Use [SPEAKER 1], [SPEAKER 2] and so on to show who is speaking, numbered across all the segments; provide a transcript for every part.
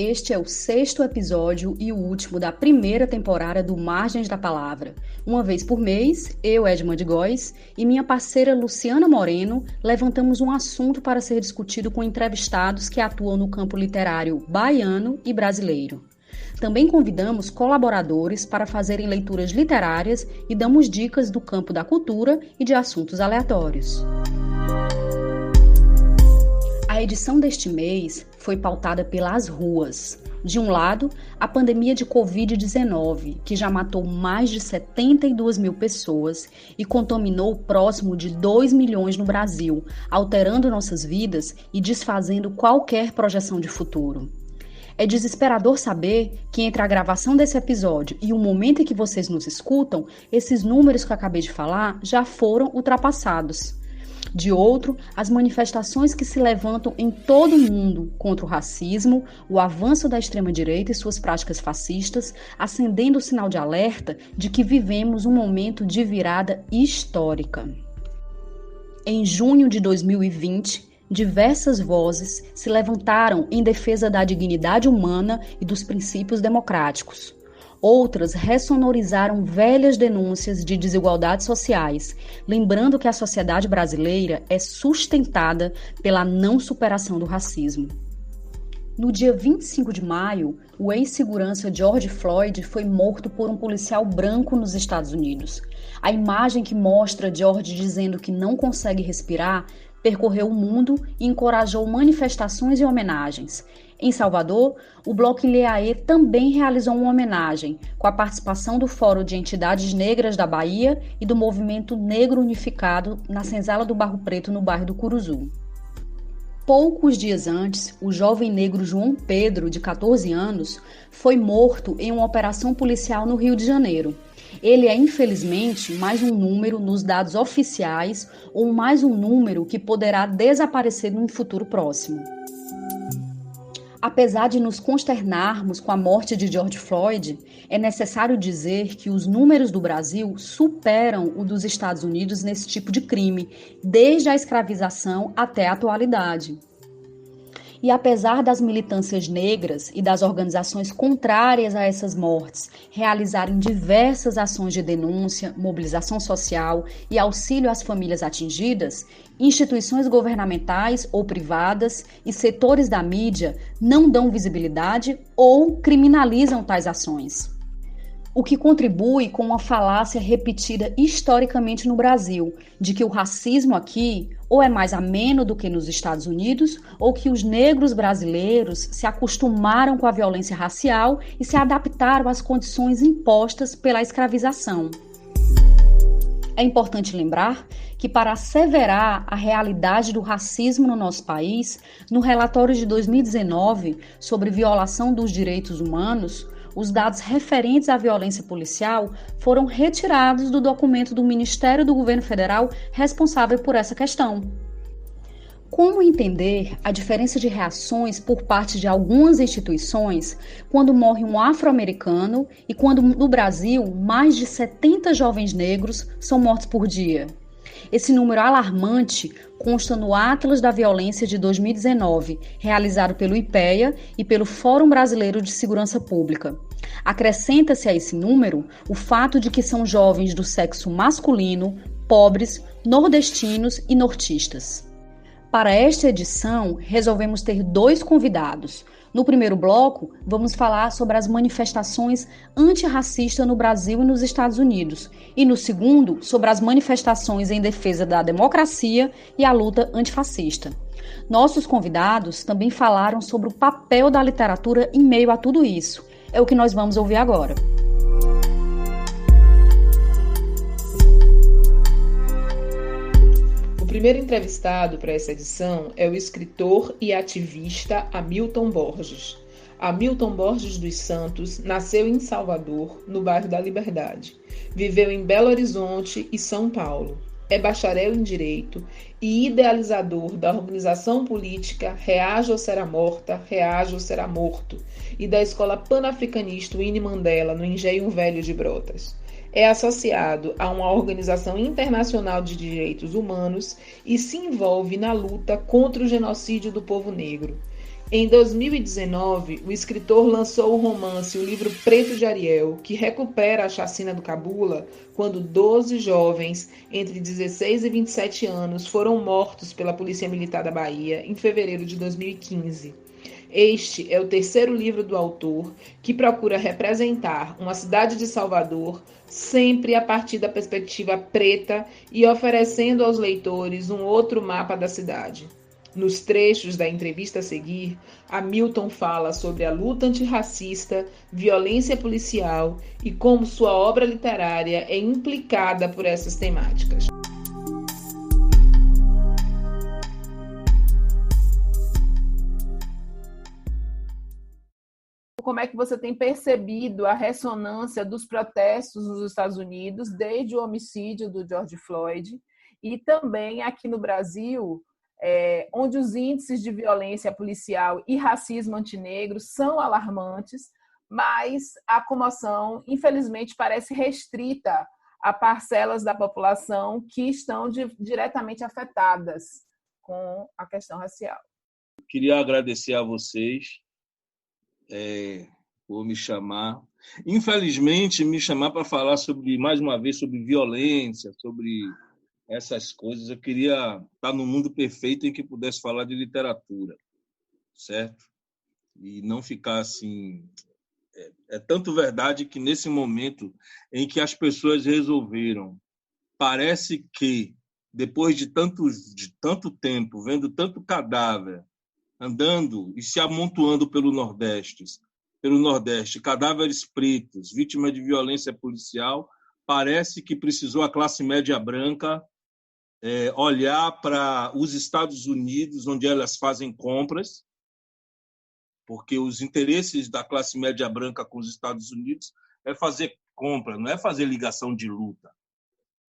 [SPEAKER 1] Este é o 6º episódio e o último da primeira temporada do Margens da Palavra. Uma vez por mês, eu, Edma de Góes, e minha parceira Luciana Moreno levantamos um assunto para ser discutido com entrevistados que atuam no campo literário baiano e brasileiro. Também convidamos colaboradores para fazerem leituras literárias e damos dicas do campo da cultura e de assuntos aleatórios. A edição deste mês foi pautada pelas ruas. De um lado, a pandemia de Covid-19, que já matou mais de 72 mil pessoas e contaminou próximo de 2 milhões no Brasil, alterando nossas vidas e desfazendo qualquer projeção de futuro. É desesperador saber que entre a gravação desse episódio e o momento em que vocês nos escutam, esses números que eu acabei de falar já foram ultrapassados. De outro, as manifestações que se levantam em todo o mundo contra o racismo, o avanço da extrema-direita e suas práticas fascistas, acendendo o sinal de alerta de que vivemos um momento de virada histórica. Em junho de 2020, diversas vozes se levantaram em defesa da dignidade humana e dos princípios democráticos. Outras ressonorizaram velhas denúncias de desigualdades sociais, lembrando que a sociedade brasileira é sustentada pela não superação do racismo. No dia 25 de maio, o ex-segurança George Floyd foi morto por um policial branco nos Estados Unidos. A imagem que mostra George dizendo que não consegue respirar percorreu o mundo e encorajou manifestações e homenagens. Em Salvador, o Bloco Ileaê também realizou uma homenagem, com a participação do Fórum de Entidades Negras da Bahia e do Movimento Negro Unificado na Senzala do Barro Preto, no bairro do Curuzu. Poucos dias antes, o jovem negro João Pedro, de 14 anos, foi morto em uma operação policial no Rio de Janeiro. Ele é, infelizmente, mais um número nos dados oficiais ou mais um número que poderá desaparecer num futuro próximo. Apesar de nos consternarmos com a morte de George Floyd, é necessário dizer que os números do Brasil superam o dos Estados Unidos nesse tipo de crime, desde a escravização até a atualidade. E apesar das militâncias negras e das organizações contrárias a essas mortes realizarem diversas ações de denúncia, mobilização social e auxílio às famílias atingidas, instituições governamentais ou privadas e setores da mídia não dão visibilidade ou criminalizam tais ações. O que contribui com uma falácia repetida historicamente no Brasil, de que o racismo aqui ou é mais ameno do que nos Estados Unidos, ou que os negros brasileiros se acostumaram com a violência racial e se adaptaram às condições impostas pela escravização. É importante lembrar que, para asseverar a realidade do racismo no nosso país, no relatório de 2019 sobre violação dos direitos humanos, os dados referentes à violência policial foram retirados do documento do Ministério do Governo Federal responsável por essa questão. Como entender a diferença de reações por parte de algumas instituições quando morre um afro-americano e quando, no Brasil, mais de 70 jovens negros são mortos por dia? Esse número alarmante consta no Atlas da Violência de 2019, realizado pelo IPEA e pelo Fórum Brasileiro de Segurança Pública. Acrescenta-se a esse número o fato de que são jovens do sexo masculino, pobres, nordestinos e nortistas. Para esta edição, resolvemos ter 2 convidados. No primeiro bloco, vamos falar sobre as manifestações antirracistas no Brasil e nos Estados Unidos. E no segundo, sobre as manifestações em defesa da democracia e a luta antifascista. Nossos convidados também falaram sobre o papel da literatura em meio a tudo isso. É o que nós vamos ouvir agora.
[SPEAKER 2] O primeiro entrevistado para essa edição é o escritor e ativista Hamilton Borges. Hamilton Borges dos Santos nasceu em Salvador, no bairro da Liberdade. Viveu em Belo Horizonte e São Paulo. É bacharel em Direito e idealizador da organização política Reaja ou Será Morta, Reaja ou Será Morto e da Escola Panafricanista Winnie Mandela, no Engenho Velho de Brotas. É associado a uma organização internacional de direitos humanos e se envolve na luta contra o genocídio do povo negro. Em 2019, o escritor lançou o romance O Livro Preto de Ariel, que recupera a chacina do Cabula, quando 12 jovens entre 16 e 27 anos foram mortos pela Polícia Militar da Bahia em fevereiro de 2015. Este é o terceiro livro do autor, que procura representar uma cidade de Salvador sempre a partir da perspectiva preta e oferecendo aos leitores um outro mapa da cidade. Nos trechos da entrevista a seguir, Hamilton fala sobre a luta antirracista, violência policial e como sua obra literária é implicada por essas temáticas. Como é que você tem percebido a ressonância dos protestos nos Estados Unidos desde o homicídio do George Floyd e também aqui no Brasil, onde os índices de violência policial e racismo antinegro são alarmantes, mas a comoção, infelizmente, parece restrita a parcelas da população que estão diretamente afetadas com a questão racial.
[SPEAKER 3] Queria agradecer a vocês por me chamar. Infelizmente, me chamar para falar mais uma vez, sobre violência, sobre essas coisas. Eu queria estar num mundo perfeito em que pudesse falar de literatura, certo? E não ficar assim... É tanto verdade que nesse momento em que as pessoas resolveram, parece que, depois de tanto tempo, vendo tanto cadáver, andando e se amontoando pelo Nordeste, cadáveres pretos, vítimas de violência policial, parece que precisou a classe média branca olhar para os Estados Unidos, onde elas fazem compras, porque os interesses da classe média branca com os Estados Unidos é fazer compra, não é fazer ligação de luta.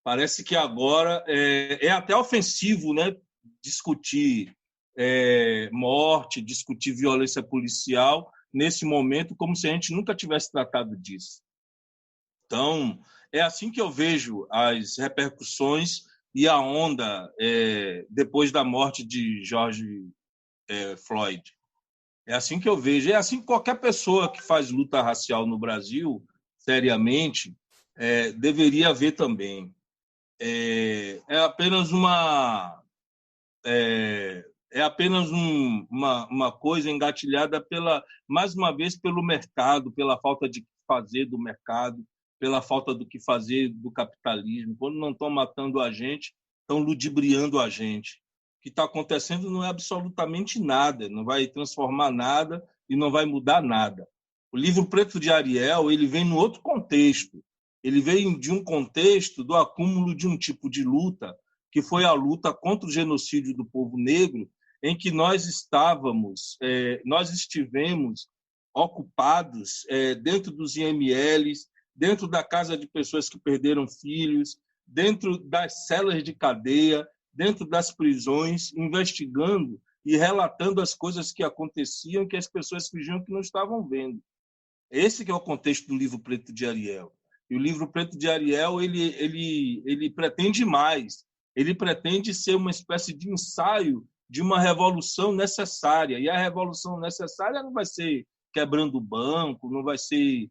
[SPEAKER 3] Parece que agora é até ofensivo, né, discutir morte, discutir violência policial nesse momento, como se a gente nunca tivesse tratado disso. Então, é assim que eu vejo as repercussões e a onda depois da morte de George Floyd. É assim que eu vejo. É assim que qualquer pessoa que faz luta racial no Brasil, seriamente, deveria ver também. É apenas uma coisa engatilhada mais uma vez pelo mercado, pela falta de fazer do mercado, pela falta do que fazer do capitalismo. Quando não estão matando a gente, estão ludibriando a gente. O que está acontecendo não é absolutamente nada, não vai transformar nada e não vai mudar nada. O livro Preto de Ariel, ele vem num outro contexto. Ele veio de um contexto do acúmulo de um tipo de luta, que foi a luta contra o genocídio do povo negro, em que nós estivemos ocupados dentro dos IMLs, dentro da casa de pessoas que perderam filhos, dentro das celas de cadeia, dentro das prisões, investigando e relatando as coisas que aconteciam, que as pessoas fingiam que não estavam vendo. Esse que é o contexto do livro Preto de Ariel. E o livro Preto de Ariel ele pretende mais. Ele pretende ser uma espécie de ensaio de uma revolução necessária. E a revolução necessária não vai ser quebrando o banco, não vai ser,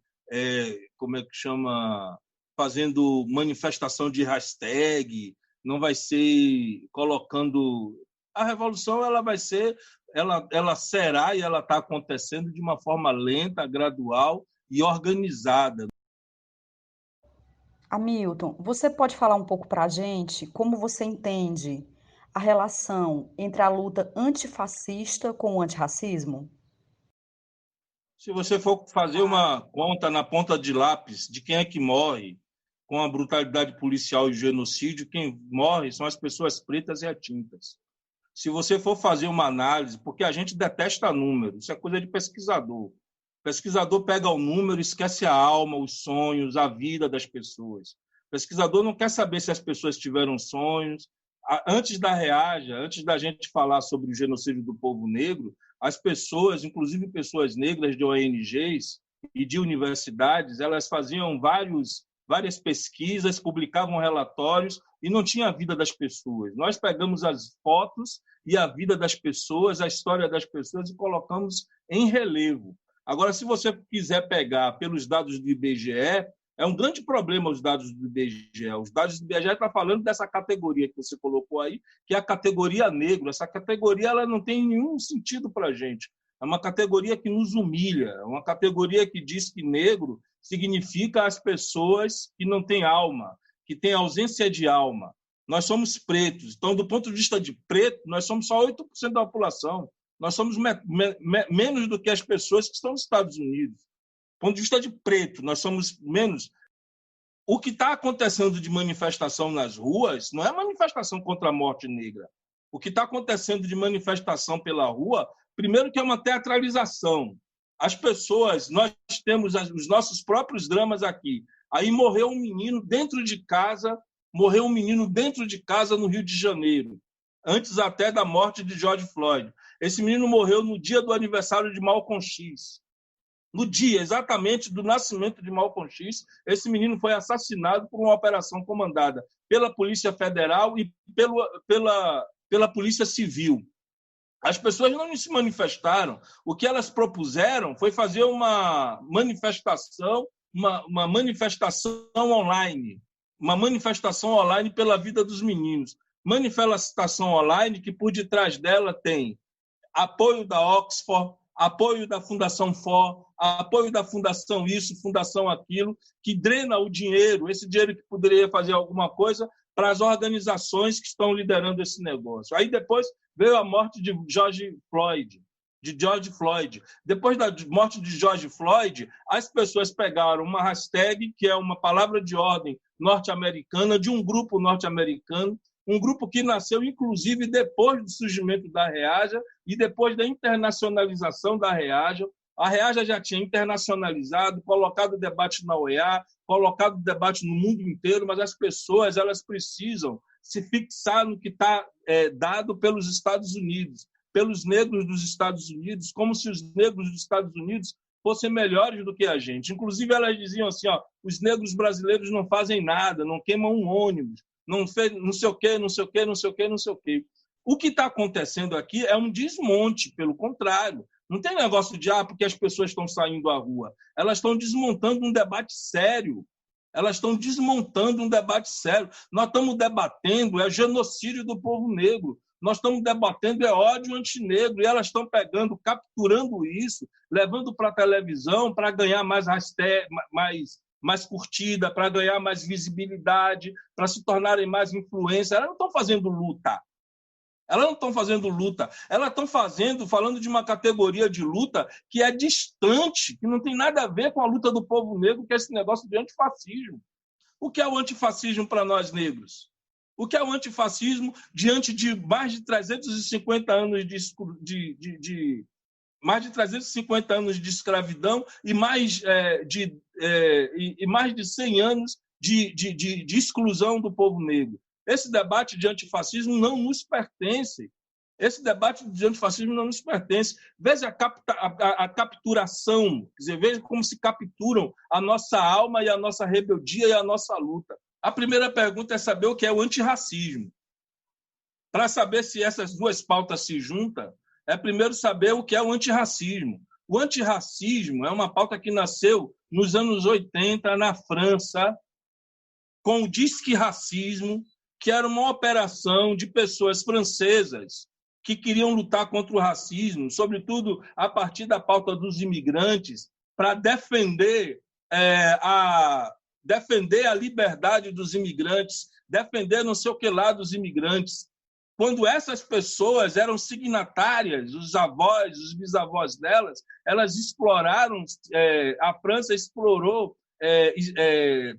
[SPEAKER 3] fazendo manifestação de hashtag, não vai ser colocando... A revolução ela será e ela está acontecendo de uma forma lenta, gradual e organizada.
[SPEAKER 1] Hamilton, você pode falar um pouco para a gente como você entende a relação entre a luta antifascista com o antirracismo?
[SPEAKER 3] Se você for fazer uma conta na ponta de lápis de quem é que morre com a brutalidade policial e o genocídio, quem morre são as pessoas pretas e atintas. Se você for fazer uma análise, porque a gente detesta número, isso é coisa de pesquisador. O pesquisador pega o número, esquece a alma, os sonhos, a vida das pessoas. O pesquisador não quer saber se as pessoas tiveram sonhos. Antes da gente falar sobre o genocídio do povo negro, as pessoas, inclusive pessoas negras de ONGs e de universidades, elas faziam várias pesquisas, publicavam relatórios e não tinha a vida das pessoas. Nós pegamos as fotos e a vida das pessoas, a história das pessoas e colocamos em relevo. Agora, se você quiser pegar pelos dados do IBGE, é um grande problema os dados do IBGE. Os dados do IBGE estão falando dessa categoria que você colocou aí, que é a categoria negro. Essa categoria ela não tem nenhum sentido para a gente. É uma categoria que nos humilha, é uma categoria que diz que negro significa as pessoas que não têm alma, que têm ausência de alma. Nós somos pretos. Então, do ponto de vista de preto, nós somos só 8% da população. Nós somos menos do que as pessoas que estão nos Estados Unidos. Do ponto de vista de preto, nós somos menos. O que está acontecendo de manifestação nas ruas não é manifestação contra a morte negra. O que está acontecendo de manifestação pela rua, primeiro que é uma teatralização. As pessoas, nós temos os nossos próprios dramas aqui. Aí morreu um menino dentro de casa no Rio de Janeiro, antes até da morte de George Floyd. Esse menino morreu no dia do aniversário de Malcolm X. No dia exatamente do nascimento de Malcolm X, esse menino foi assassinado por uma operação comandada pela Polícia Federal e pela Polícia Civil. As pessoas não se manifestaram. O que elas propuseram foi fazer uma manifestação online. Uma manifestação online pela vida dos meninos. Manifestação online que por detrás dela tem apoio da Oxford, apoio da Fundação FOR, apoio da Fundação isso, Fundação aquilo, que drena o dinheiro, esse dinheiro que poderia fazer alguma coisa para as organizações que estão liderando esse negócio. Aí depois veio a morte de George Floyd. Depois da morte de George Floyd, as pessoas pegaram uma hashtag, que é uma palavra de ordem norte-americana, de um grupo norte-americano, um grupo que nasceu, inclusive, depois do surgimento da Reaja e depois da internacionalização da Reaja. A Reaja já tinha internacionalizado, colocado o debate na OEA, colocado o debate no mundo inteiro, mas as pessoas elas precisam se fixar no que está dado pelos Estados Unidos, pelos negros dos Estados Unidos, como se os negros dos Estados Unidos fossem melhores do que a gente. Inclusive, elas diziam assim, os negros brasileiros não fazem nada, não queimam um ônibus, não sei o quê, não sei o quê, não sei o quê, não sei o quê. O que está acontecendo aqui é um desmonte, pelo contrário. Não tem negócio de, porque as pessoas estão saindo à rua. Elas estão desmontando um debate sério. Nós estamos debatendo genocídio do povo negro. Nós estamos debatendo ódio antinegro. E elas estão pegando, capturando isso, levando para a televisão para ganhar mais hashtag, mais curtida, para ganhar mais visibilidade, para se tornarem mais influência. Elas não estão fazendo luta. Elas estão falando de uma categoria de luta que é distante, que não tem nada a ver com a luta do povo negro, que é esse negócio de antifascismo. O que é o antifascismo para nós negros? O que é o antifascismo diante de mais de 350 anos mais de 350 anos de escravidão e mais de 100 anos de exclusão do povo negro? Esse debate de antifascismo não nos pertence. Veja a capturação, quer dizer, veja como se capturam a nossa alma e a nossa rebeldia e a nossa luta. A primeira pergunta é saber o que é o antirracismo. Para saber se essas duas pautas se juntam, é primeiro saber o que é o antirracismo. O antirracismo é uma pauta que nasceu nos anos 80 na França, com o Disque Racismo, que era uma operação de pessoas francesas que queriam lutar contra o racismo, sobretudo a partir da pauta dos imigrantes, para defender a liberdade dos imigrantes, defender não sei o que lá dos imigrantes. Quando essas pessoas eram signatárias, os avós, os bisavós delas, elas exploraram, a França explorou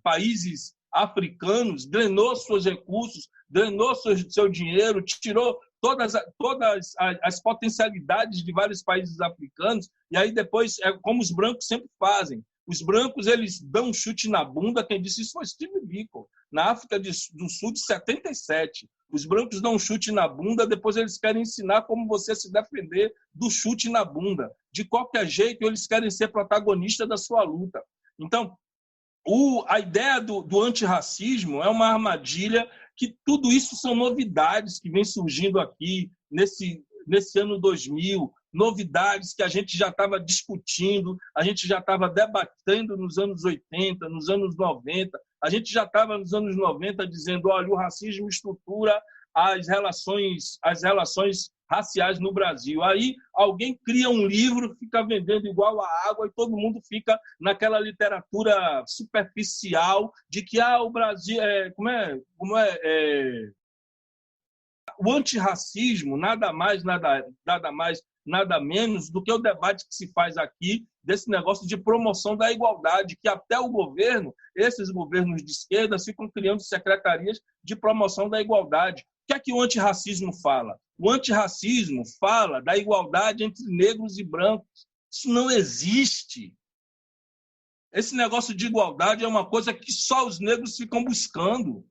[SPEAKER 3] países africanos, drenou seus recursos, drenou seu dinheiro, tirou todas as potencialidades de vários países africanos, e aí depois, como os brancos sempre fazem, os brancos eles dão um chute na bunda, quem disse isso foi Steve Biko, na África do Sul de 77. Os brancos dão um chute na bunda, depois eles querem ensinar como você se defender do chute na bunda. De qualquer jeito, eles querem ser protagonista da sua luta. Então, A ideia do antirracismo é uma armadilha, que tudo isso são novidades que vêm surgindo aqui nesse ano 2000, novidades que a gente já estava discutindo, a gente já estava debatendo nos anos 80, nos anos 90, a gente já estava nos anos 90 dizendo, olha, o racismo estrutura as relações raciais no Brasil. Aí alguém cria um livro, fica vendendo igual a água e todo mundo fica naquela literatura superficial de que o Brasil o antirracismo nada mais, nada menos do que o debate que se faz aqui desse negócio de promoção da igualdade, que até o governo, esses governos de esquerda, ficam criando secretarias de promoção da igualdade. O que é que o antirracismo fala? O antirracismo fala da igualdade entre negros e brancos. Isso não existe. Esse negócio de igualdade é uma coisa que só os negros ficam buscando.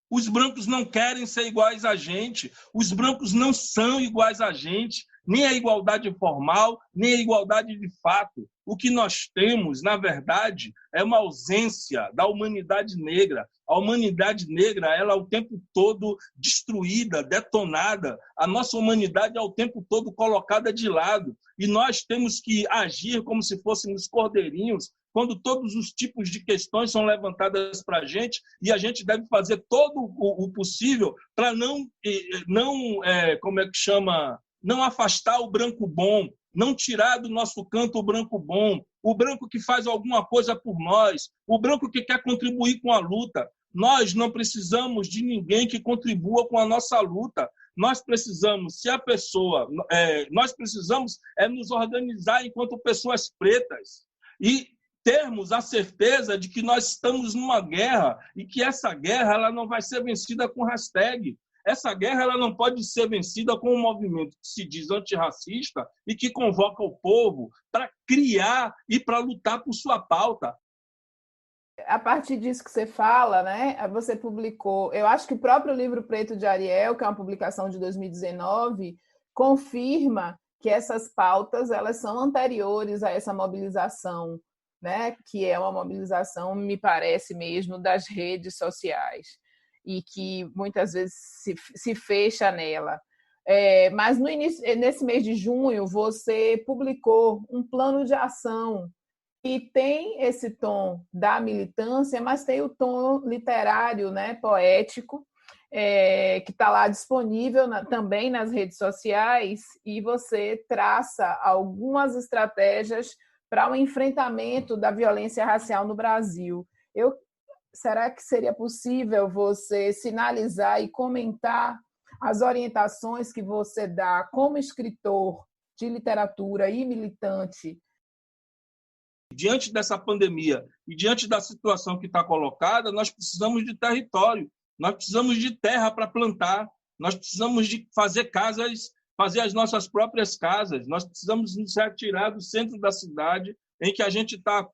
[SPEAKER 3] Os brancos não querem ser iguais a gente. Os brancos não são iguais a gente. Nem a igualdade formal, nem a igualdade de fato. O que nós temos, na verdade, é uma ausência da humanidade negra. A humanidade negra, ela é o tempo todo destruída, detonada. A nossa humanidade é o tempo todo colocada de lado. E nós temos que agir como se fôssemos cordeirinhos, quando todos os tipos de questões são levantadas para a gente, e a gente deve fazer todo o possível para não afastar o branco bom, não tirar do nosso canto o branco bom, o branco que faz alguma coisa por nós, o branco que quer contribuir com a luta. Nós não precisamos de ninguém que contribua com a nossa luta. Nós precisamos, nós precisamos nos organizar enquanto pessoas pretas e termos a certeza de que nós estamos numa guerra e que essa guerra ela não vai ser vencida com hashtag. Essa guerra ela não pode ser vencida com um movimento que se diz antirracista e que convoca o povo para criar e para lutar por sua pauta.
[SPEAKER 2] A partir disso que você fala, né, você publicou, eu acho que o próprio livro Preto de Ariel, que é uma publicação de 2019, confirma que essas pautas elas são anteriores a essa mobilização, né, que é uma mobilização, me parece mesmo, das redes sociais e que muitas vezes se fecha nela. Mas nesse mês de junho, você publicou um plano de ação que tem esse tom da militância, mas tem o tom literário, né, poético, que está lá disponível também nas redes sociais, e você traça algumas estratégias para o enfrentamento da violência racial no Brasil. Será que seria possível você sinalizar e comentar as orientações que você dá como escritor de literatura e militante?
[SPEAKER 3] Diante dessa pandemia e diante da situação que está colocada, nós precisamos de território, nós precisamos de terra para plantar, nós precisamos de fazer casas, fazer as nossas próprias casas, nós precisamos nos retirar do centro da cidade, em que a gente está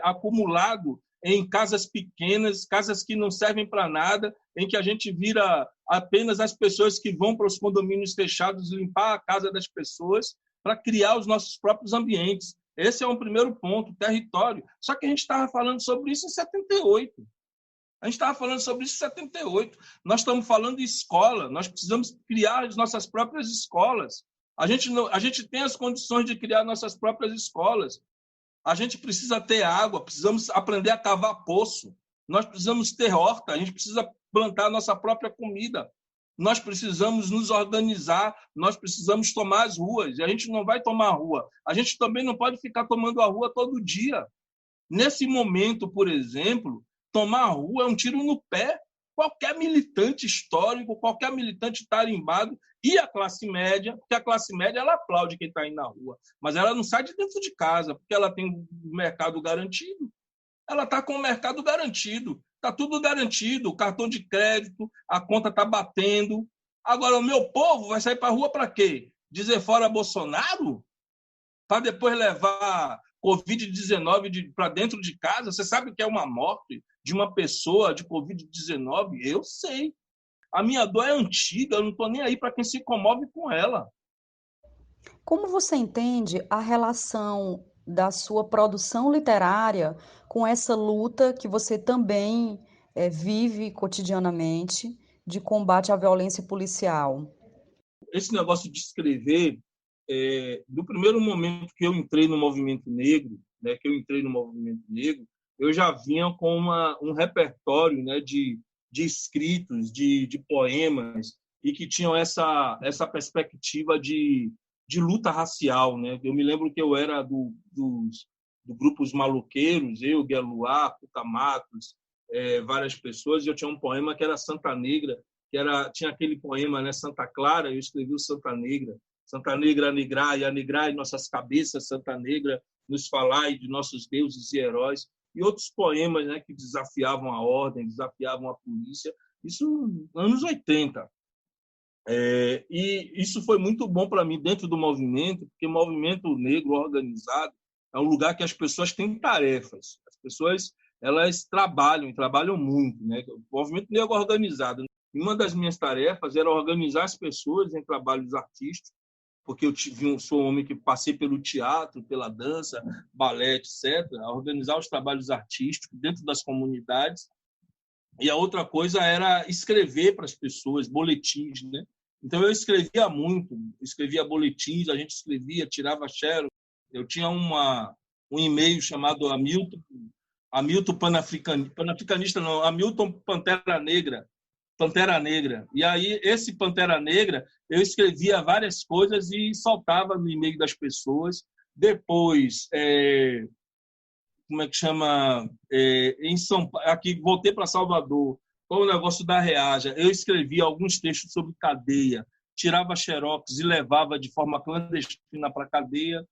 [SPEAKER 3] acumulado em casas pequenas, casas que não servem para nada, em que a gente vira apenas as pessoas que vão para os condomínios fechados limpar a casa das pessoas para criar os nossos próprios ambientes. Esse é um primeiro ponto, território. Só que a gente estava falando sobre isso em 78. Nós estamos falando de escola, nós precisamos criar as nossas próprias escolas. A gente tem as condições de criar nossas próprias escolas. A gente precisa ter água, precisamos aprender a cavar poço. Nós precisamos ter horta, a gente precisa plantar a nossa própria comida. Nós precisamos nos organizar, nós precisamos tomar as ruas. E a gente não vai tomar a rua. A gente também não pode ficar tomando a rua todo dia. Nesse momento, por exemplo, tomar a rua é um tiro no pé. Qualquer militante histórico, qualquer militante tarimbado e a classe média, porque a classe média ela aplaude quem está indo na rua, mas ela não sai de dentro de casa, porque ela tem o mercado garantido. Ela está com o mercado garantido. Está tudo garantido, o cartão de crédito, a conta está batendo. Agora, o meu povo vai sair para a rua para quê? Dizer fora Bolsonaro? Para depois levar Covid-19 para dentro de casa? Você sabe o que é uma morte de uma pessoa de Covid-19? Eu sei. A minha dor é antiga, eu não estou nem aí para quem se comove com ela.
[SPEAKER 1] Como você entende a relação da sua produção literária com essa luta que você também vive cotidianamente de combate à violência policial?
[SPEAKER 3] Esse negócio de escrever, do primeiro momento que eu entrei no movimento negro, né, eu já vinha com um repertório, né, de escritos, de poemas, e que tinham essa perspectiva de luta racial, né? Eu me lembro que eu era dos grupos maloqueiros, eu, Gueluá, Cuca Matos, várias pessoas, e eu tinha um poema que era Santa Negra, tinha aquele poema, né, Santa Clara, eu escrevi o Santa Negra, negrai, a negrai nossas cabeças, Santa Negra, nos falai de nossos deuses e heróis, e outros poemas, né, que desafiavam a ordem, desafiavam a polícia, isso nos anos 80. E isso foi muito bom para mim dentro do movimento, porque o movimento negro organizado é um lugar que as pessoas têm tarefas, as pessoas elas trabalham muito, né? O movimento negro organizado, uma das minhas tarefas era organizar as pessoas em trabalhos artísticos, porque sou um homem que passei pelo teatro, pela dança, balé, etc., a organizar os trabalhos artísticos dentro das comunidades. E a outra coisa era escrever para as pessoas, boletins, né? Então eu escrevia muito, escrevia boletins, a gente escrevia, tirava xerox. Eu tinha um e-mail chamado Hamilton Panafricanista não, Hamilton Pantera Negra. E aí, esse Pantera Negra, eu escrevia várias coisas e soltava no e-mail das pessoas. Depois, como é que chama? Aqui, voltei para Salvador, com o negócio da Reaja. Eu escrevia alguns textos sobre cadeia, tirava xerox e levava de forma clandestina para a cadeia.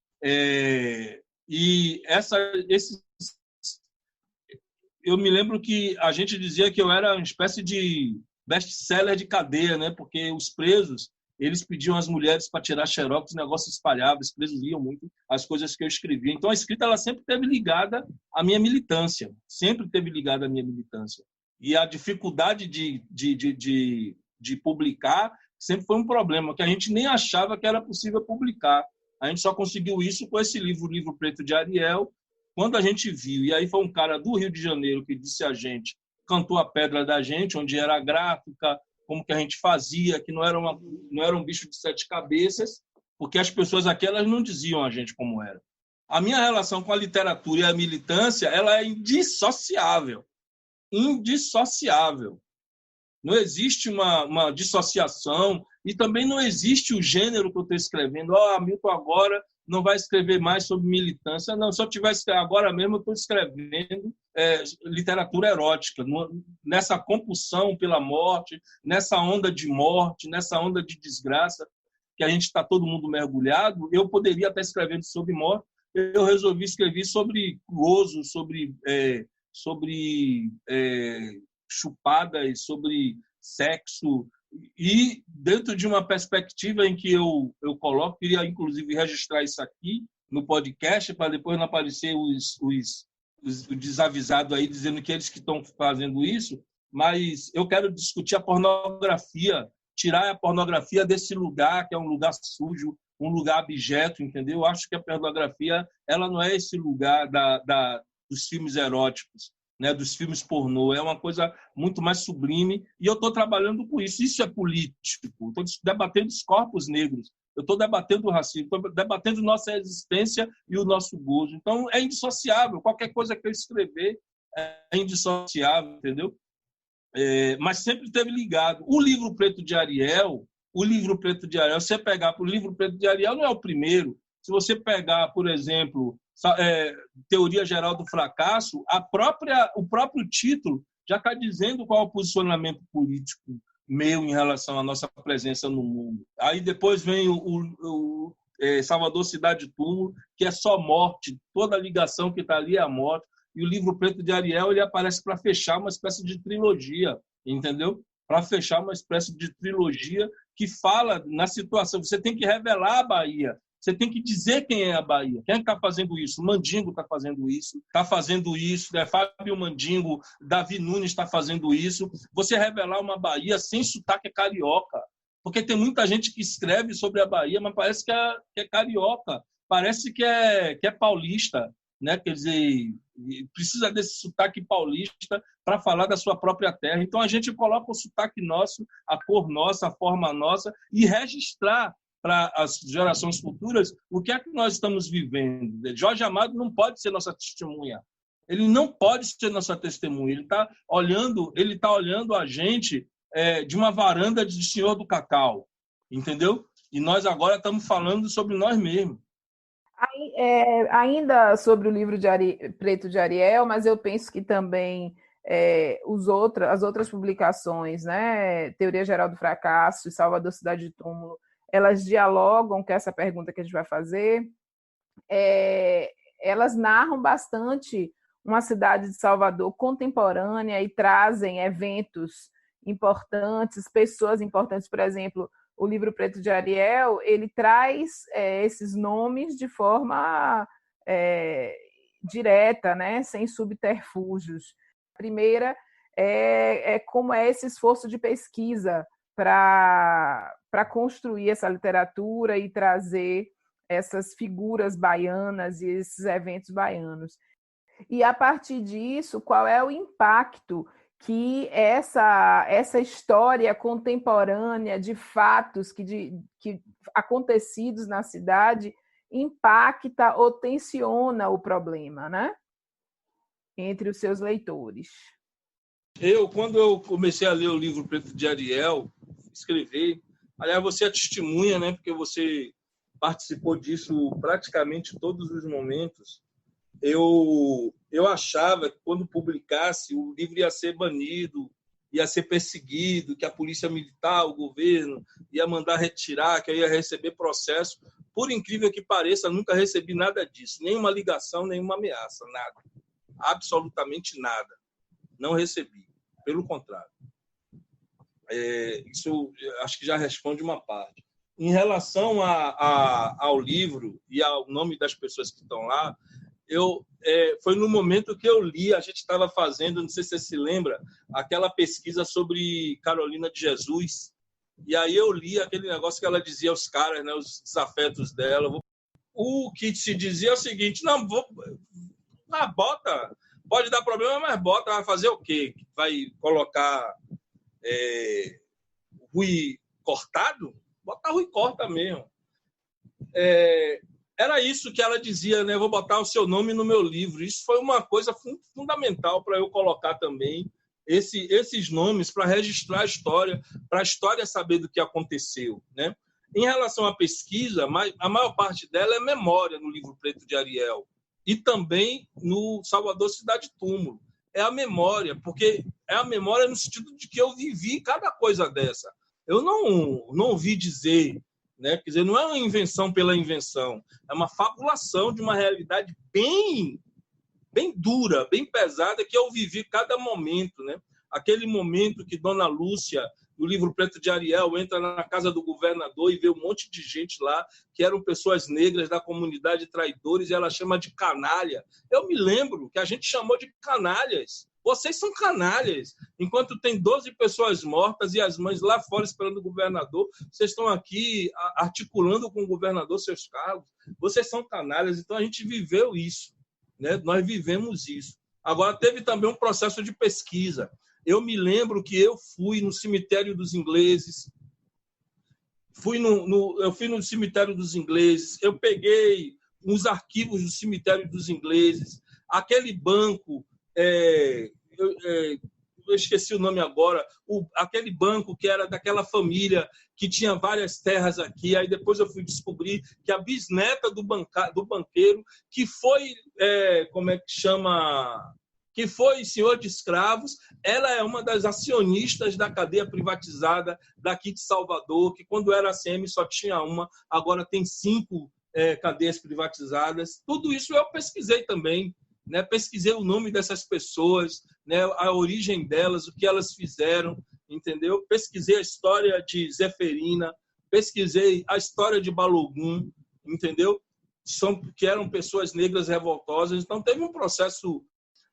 [SPEAKER 3] Eu me lembro que a gente dizia que eu era uma espécie de best-seller de cadeia, né? Porque os presos, eles pediam às mulheres para tirar xerox, o negócio espalhava, os presos liam muito as coisas que eu escrevia. Então, a escrita ela sempre esteve ligada à minha militância, E a dificuldade de publicar sempre foi um problema, que a gente nem achava que era possível publicar. A gente só conseguiu isso com esse livro, o Livro Preto de Ariel, quando a gente viu. E aí foi um cara do Rio de Janeiro que disse a gente, cantou a pedra da gente, onde era a gráfica, como que a gente fazia, que não era um bicho de 7 cabeças, porque as pessoas aqui elas não diziam a gente como era. A minha relação com a literatura e a militância ela é indissociável. Não existe uma dissociação e também não existe o gênero que eu estou escrevendo. Hamilton agora não vai escrever mais sobre militância. Não, se eu tivesse agora mesmo, eu estou escrevendo literatura erótica, nessa compulsão pela morte, nessa onda de morte, nessa onda de desgraça que a gente está todo mundo mergulhado. Eu poderia estar escrevendo sobre morte, eu resolvi escrever sobre gozo, sobre chupadas, sobre sexo, e dentro de uma perspectiva em que eu coloco, queria inclusive registrar isso aqui no podcast, para depois não aparecer os desavisados aí dizendo que eles que estão fazendo isso, mas eu quero discutir a pornografia, tirar a pornografia desse lugar, que é um lugar sujo, um lugar abjeto, entendeu? Eu acho que a pornografia ela não é esse lugar dos filmes eróticos, né, dos filmes pornô, é uma coisa muito mais sublime, e eu estou trabalhando com isso. Isso é político, estou debatendo os corpos negros, eu estou debatendo o racismo, estou debatendo nossa existência e o nosso gozo. Então, é indissociável, qualquer coisa que eu escrever é indissociável, entendeu? Mas sempre esteve ligado. O Livro Preto de Ariel, você pegar o Livro Preto de Ariel não é o primeiro. Se você pegar, por exemplo, Teoria Geral do Fracasso, o próprio título já está dizendo qual é o posicionamento político meu em relação à nossa presença no mundo. Aí depois vem o Salvador Cidade Túmulo, que é só morte, toda a ligação que está ali é a morte. E o Livro Preto de Ariel ele aparece para fechar uma espécie de trilogia, entendeu? Para fechar uma espécie de trilogia que fala na situação. Você tem que revelar a Bahia. Você tem que dizer quem é a Bahia. Quem está fazendo isso? O Mandingo está fazendo isso. Fábio Mandingo, Davi Nunes está fazendo isso. Você revelar uma Bahia sem sotaque carioca. Porque tem muita gente que escreve sobre a Bahia, mas parece que é carioca. Parece que é paulista. Né? Quer dizer, precisa desse sotaque paulista para falar da sua própria terra. Então, a gente coloca o sotaque nosso, a cor nossa, a forma nossa, e registrar para as gerações futuras o que é que nós estamos vivendo. Jorge Amado não pode ser nossa testemunha. Ele não pode ser nossa testemunha. Ele está olhando a gente de uma varanda de Senhor do Cacau, entendeu? E nós agora estamos falando sobre nós mesmos.
[SPEAKER 2] Ainda sobre o livro Preto de Ariel, mas eu penso que também as outras publicações, né, Teoria Geral do Fracasso e Salvador Cidade de Túmulo, elas dialogam com essa pergunta que a gente vai fazer. Elas narram bastante uma cidade de Salvador contemporânea e trazem eventos importantes, pessoas importantes. Por exemplo, o livro Preto de Ariel, ele traz esses nomes de forma direta, né? Sem subterfúgios. A primeira como é esse esforço de pesquisa para construir essa literatura e trazer essas figuras baianas e esses eventos baianos. E, a partir disso, qual é o impacto que essa história contemporânea de fatos que acontecidos na cidade impacta ou tensiona o problema, né? Entre os seus leitores.
[SPEAKER 3] Quando eu comecei a ler o livro Preto de Ariel, escrever, aliás, você é testemunha, né? Porque você participou disso praticamente todos os momentos. Eu achava que quando publicasse o livro ia ser banido, ia ser perseguido, que a polícia militar, o governo ia mandar retirar, que eu ia receber processo. Por incrível que pareça, nunca recebi nada disso, nenhuma ligação, nenhuma ameaça, nada, absolutamente nada. Não recebi, pelo contrário. Isso eu acho que já responde uma parte. Em relação ao livro e ao nome das pessoas que estão lá, foi no momento que eu li, a gente estava fazendo, não sei se você se lembra, aquela pesquisa sobre Carolina de Jesus, e aí eu li aquele negócio que ela dizia aos caras, né, os desafetos dela. O que se dizia é o seguinte: não, bota, pode dar problema, mas bota, vai fazer o quê? Vai colocar Rui cortado? Bota Rui corta mesmo. Era isso que ela dizia, né? Vou botar o seu nome no meu livro. Isso foi uma coisa fundamental para eu colocar também esses nomes para registrar a história, para a história saber do que aconteceu, né? Em relação à pesquisa, a maior parte dela é memória no livro Preto de Ariel e também no Salvador Cidade de Túmulo. É a memória, porque é a memória no sentido de que eu vivi cada coisa dessa. Eu não ouvi dizer, né? Quer dizer, não é uma invenção pela invenção, é uma fabulação de uma realidade bem dura, bem pesada, que eu vivi cada momento, né? Aquele momento que Dona Lúcia, no livro Preto de Ariel, entra na casa do governador e vê um monte de gente lá que eram pessoas negras da comunidade traidores, e ela chama de canalha. Eu me lembro que a gente chamou de canalhas. Vocês são canalhas. Enquanto tem 12 pessoas mortas e as mães lá fora esperando o governador, vocês estão aqui articulando com o governador seus cargos. Vocês são canalhas. Então, a gente viveu isso, né? Nós vivemos isso. Agora, teve também um processo de pesquisa. Eu me lembro que eu fui no cemitério dos ingleses. Eu fui no cemitério dos ingleses. Eu peguei uns arquivos do cemitério dos ingleses. Aquele banco... eu esqueci o nome agora, aquele banco que era daquela família que tinha várias terras aqui. Aí depois eu fui descobrir que a bisneta do banqueiro, que foi, que foi senhor de escravos, ela é uma das acionistas da cadeia privatizada daqui de Salvador, que quando era ACM só tinha uma, agora tem 5 cadeias privatizadas. Tudo isso eu pesquisei também. Né? Pesquisei o nome dessas pessoas, né? A origem delas, o que elas fizeram, entendeu? Pesquisei a história de Zeferina, pesquisei a história de Balogun, entendeu? Que eram pessoas negras revoltosas. Então, teve um processo.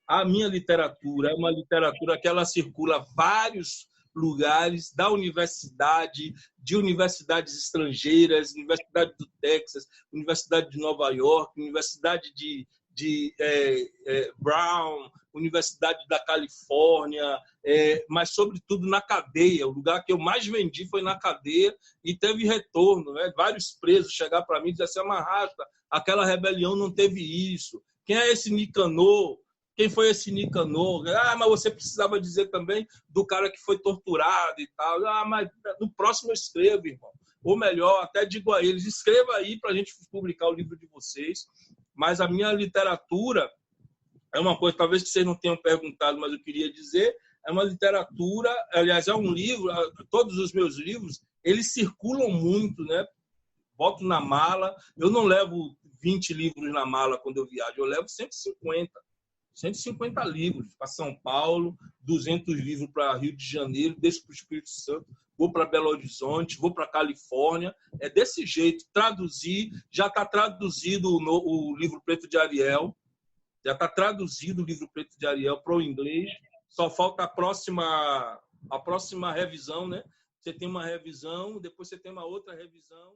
[SPEAKER 3] A minha literatura é uma literatura que ela circula vários lugares da universidade, de universidades estrangeiras, Universidade do Texas, Universidade de Nova York, Universidade de Brown, Universidade da Califórnia, mas, sobretudo, na cadeia. O lugar que eu mais vendi foi na cadeia e teve retorno. Né? Vários presos chegaram para mim e disseram assim, Maharashtra, aquela rebelião não teve isso. Quem é esse Nicanor? Quem foi esse Nicanor? Mas você precisava dizer também do cara que foi torturado e tal. Mas no próximo eu escrevo, irmão. Ou melhor, até digo a eles, escreva aí para a gente publicar o livro de vocês. Mas a minha literatura é uma coisa, talvez que vocês não tenham perguntado, mas eu queria dizer, é uma literatura, aliás, é um livro, todos os meus livros, eles circulam muito, né? Boto na mala, eu não levo 20 livros na mala quando eu viajo, eu levo 150 livros para São Paulo, 200 livros para Rio de Janeiro, desço para o Espírito Santo, vou para Belo Horizonte, vou para Califórnia. É desse jeito. Traduzir, já está traduzido o livro Preto de Ariel, já está traduzido o livro Preto de Ariel para o inglês. Só falta a próxima revisão, né? Você tem uma revisão, depois você tem uma outra revisão.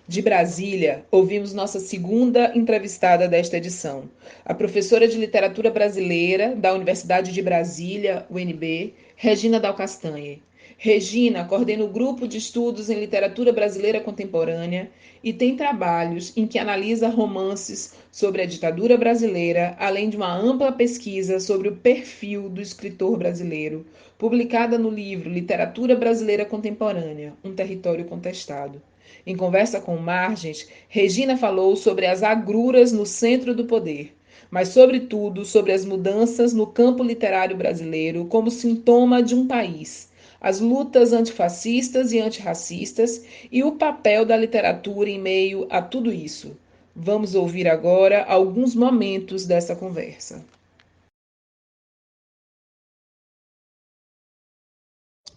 [SPEAKER 2] De Brasília, ouvimos nossa segunda entrevistada desta edição, a professora de Literatura Brasileira da Universidade de Brasília, UNB, Regina Dal Castanhe. Regina coordena o grupo de estudos em literatura brasileira contemporânea e tem trabalhos em que analisa romances sobre a ditadura brasileira, além de uma ampla pesquisa sobre o perfil do escritor brasileiro, publicada no livro Literatura Brasileira Contemporânea, um território contestado. Em conversa com Margens, Regina falou sobre as agruras no centro do poder, mas, sobretudo, sobre as mudanças no campo literário brasileiro como sintoma de um país, as lutas antifascistas e antirracistas e o papel da literatura em meio a tudo isso. Vamos ouvir agora alguns momentos dessa conversa.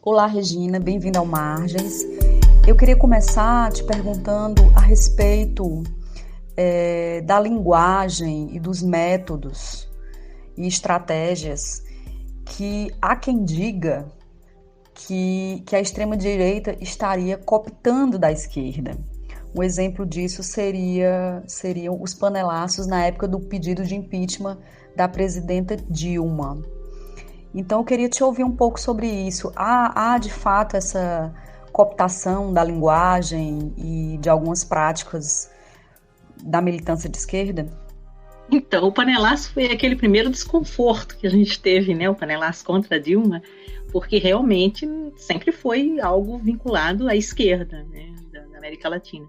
[SPEAKER 1] Olá, Regina, bem-vinda ao Margens. Eu queria começar te perguntando a respeito da linguagem e dos métodos e estratégias que há quem diga que a extrema-direita estaria cooptando da esquerda. Um exemplo disso seriam os panelaços na época do pedido de impeachment da presidenta Dilma. Então, eu queria te ouvir um pouco sobre isso. Há de fato, essa cooptação da linguagem e de algumas práticas da militância de esquerda?
[SPEAKER 4] Então, o panelaço foi aquele primeiro desconforto que a gente teve, né? O panelaço contra a Dilma, porque realmente sempre foi algo vinculado à esquerda, né, da América Latina.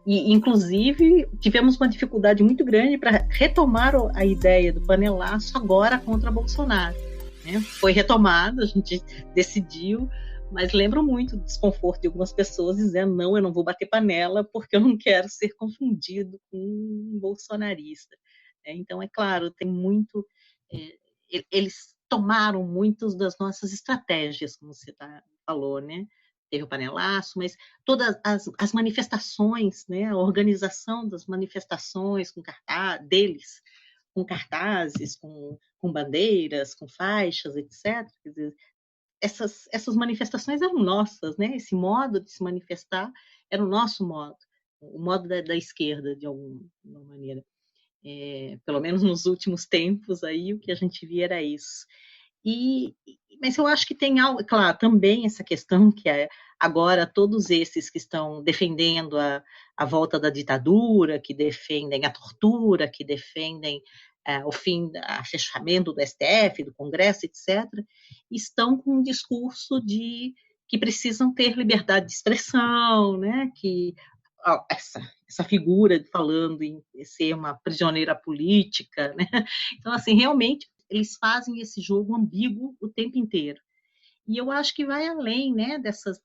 [SPEAKER 4] E, inclusive, tivemos uma dificuldade muito grande para retomar a ideia do panelaço agora contra Bolsonaro. Né? Foi retomado, a gente decidiu, mas lembro muito do desconforto de algumas pessoas dizendo, não, eu não vou bater panela porque eu não quero ser confundido com um bolsonarista. Então, é claro, tem muito... eles tomaram muitas das nossas estratégias, como você falou, né? Teve o panelaço, mas todas as manifestações, né? A organização das manifestações deles, com cartazes, com bandeiras, com faixas, etc. Quer dizer, essas manifestações eram nossas, né? Esse modo de se manifestar era o nosso modo, o modo da esquerda, de alguma maneira. Pelo menos nos últimos tempos, aí, o que a gente via era isso. Mas eu acho que tem algo, claro, também essa questão que agora todos esses que estão defendendo a volta da ditadura, que defendem a tortura, que defendem o fechamento do STF, do Congresso, etc., estão com um discurso de que precisam ter liberdade de expressão, né? Que essa figura falando em ser uma prisioneira política, né? Então, assim, realmente eles fazem esse jogo ambíguo o tempo inteiro. E eu acho que vai além, né, dessas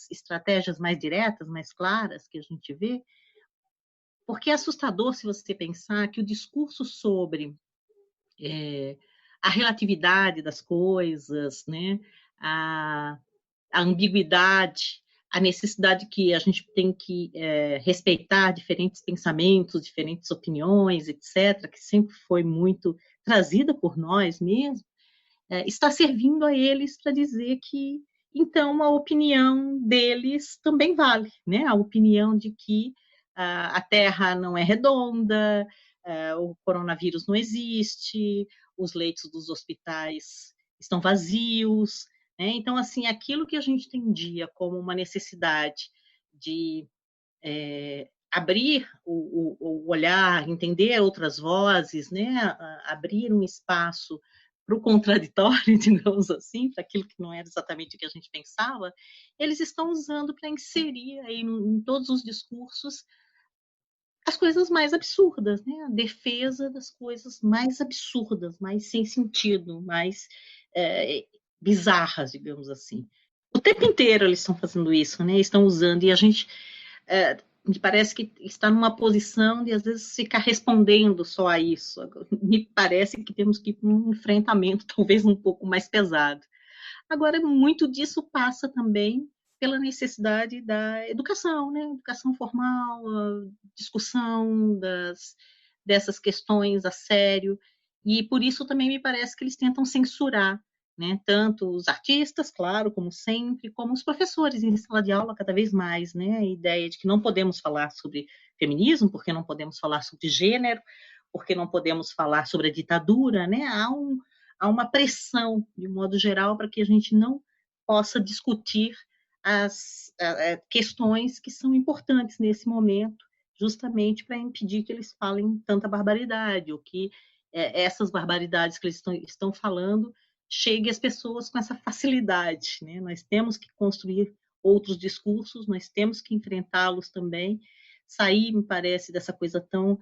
[SPEAKER 4] estratégias mais diretas, mais claras que a gente vê, porque é assustador se você pensar que o discurso sobre a relatividade das coisas, né, a ambiguidade, a necessidade que a gente tem que respeitar diferentes pensamentos, diferentes opiniões, etc., que sempre foi muito trazida por nós mesmos, está servindo a eles para dizer que, então, a opinião deles também vale, né? A opinião de que a Terra não é redonda, o coronavírus não existe, os leitos dos hospitais estão vazios, né? Então, assim, aquilo que a gente entendia como uma necessidade de abrir o olhar, entender outras vozes, né? Abrir um espaço para o contraditório, digamos assim, para aquilo que não era exatamente o que a gente pensava, eles estão usando para inserir aí em todos os discursos as coisas mais absurdas, né? A defesa das coisas mais absurdas, mais sem sentido, mais bizarras, digamos assim. O tempo inteiro eles estão fazendo isso, né? Estão usando, e a gente me parece que está numa posição de, às vezes, ficar respondendo só a isso. Me parece que temos que ir para um enfrentamento talvez um pouco mais pesado. Agora, muito disso passa também pela necessidade da educação, né? Educação formal, discussão dessas questões a sério, e por isso também me parece que eles tentam censurar, né? Tanto os artistas, claro, como sempre, como os professores em sala de aula cada vez mais, né? A ideia de que não podemos falar sobre feminismo, porque não podemos falar sobre gênero, porque não podemos falar sobre a ditadura, né? Há uma pressão, de modo geral, para que a gente não possa discutir as questões que são importantes nesse momento, justamente para impedir que eles falem tanta barbaridade, ou que essas barbaridades que eles estão falando cheguem às pessoas com essa facilidade, né? Nós temos que construir outros discursos, nós temos que enfrentá-los também, sair, me parece, dessa coisa tão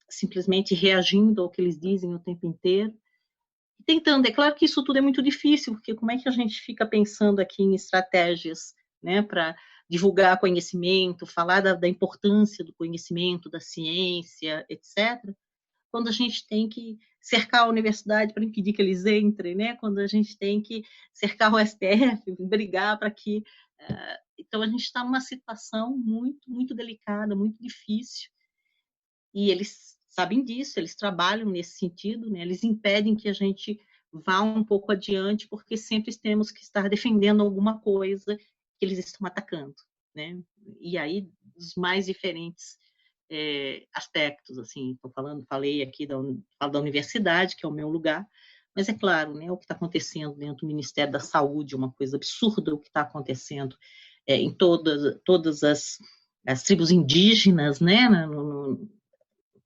[SPEAKER 4] simplesmente reagindo ao que eles dizem o tempo inteiro, tentando. É claro que isso tudo é muito difícil, porque como é que a gente fica pensando aqui em estratégias, né, para divulgar conhecimento, falar da importância do conhecimento, da ciência, etc., quando a gente tem que cercar a universidade para impedir que eles entrem, né? Quando a gente tem que cercar o STF, brigar para que... Então, a gente está numa situação muito, muito delicada, muito difícil, e eles sabem disso, eles trabalham nesse sentido, né? Eles impedem que a gente vá um pouco adiante, porque sempre temos que estar defendendo alguma coisa que eles estão atacando, né? E aí, os mais diferentes aspectos, assim, falei aqui da universidade, que é o meu lugar, mas é claro, né, o que está acontecendo dentro do Ministério da Saúde, uma coisa absurda o que está acontecendo em todas as tribos indígenas, né, no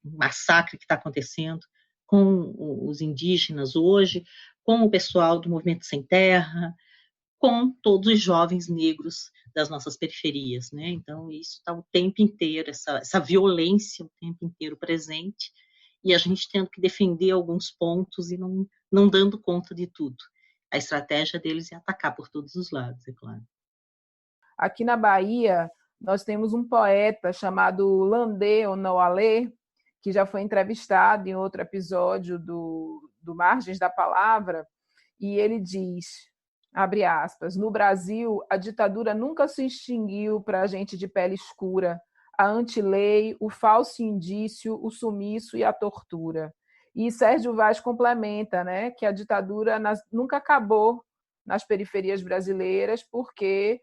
[SPEAKER 4] massacre que está acontecendo com os indígenas hoje, com o pessoal do Movimento Sem Terra, com todos os jovens negros das nossas periferias, né? Então, isso está o tempo inteiro, essa violência o tempo inteiro presente, e a gente tendo que defender alguns pontos e não dando conta de tudo. A estratégia deles é atacar por todos os lados, é claro.
[SPEAKER 5] Aqui na Bahia, nós temos um poeta chamado Landé Onoalé, que já foi entrevistado em outro episódio do Margens da Palavra, e ele diz, abre aspas, no Brasil, a ditadura nunca se extinguiu para a gente de pele escura, a antilei, o falso indício, o sumiço e a tortura. E Sérgio Vaz complementa, né, que a ditadura nunca acabou nas periferias brasileiras, porque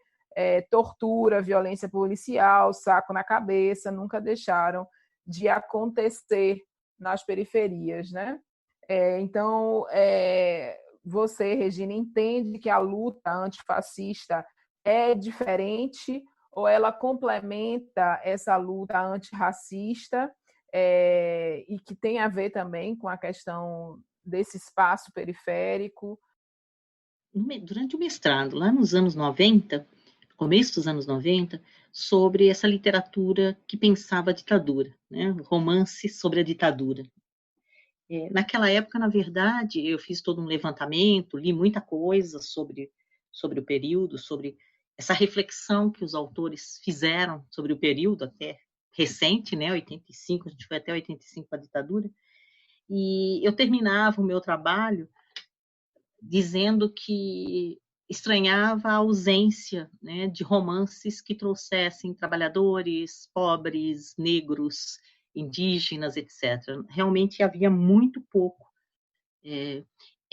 [SPEAKER 5] tortura, violência policial, saco na cabeça, nunca deixaram de acontecer nas periferias, né? Então, você, Regina, entende que a luta antifascista é diferente ou ela complementa essa luta antirracista e que tem a ver também com a questão desse espaço periférico?
[SPEAKER 4] Durante o mestrado, lá nos anos 90, começo dos anos 90, sobre essa literatura que pensava a ditadura, né? Romance sobre a ditadura. Naquela época, na verdade, eu fiz todo um levantamento, li muita coisa sobre o período, sobre essa reflexão que os autores fizeram sobre o período até recente, né? 85, a gente foi até 85 com a ditadura, e eu terminava o meu trabalho dizendo que estranhava a ausência, né, de romances que trouxessem trabalhadores, pobres, negros, indígenas, etc. Realmente havia muito pouco.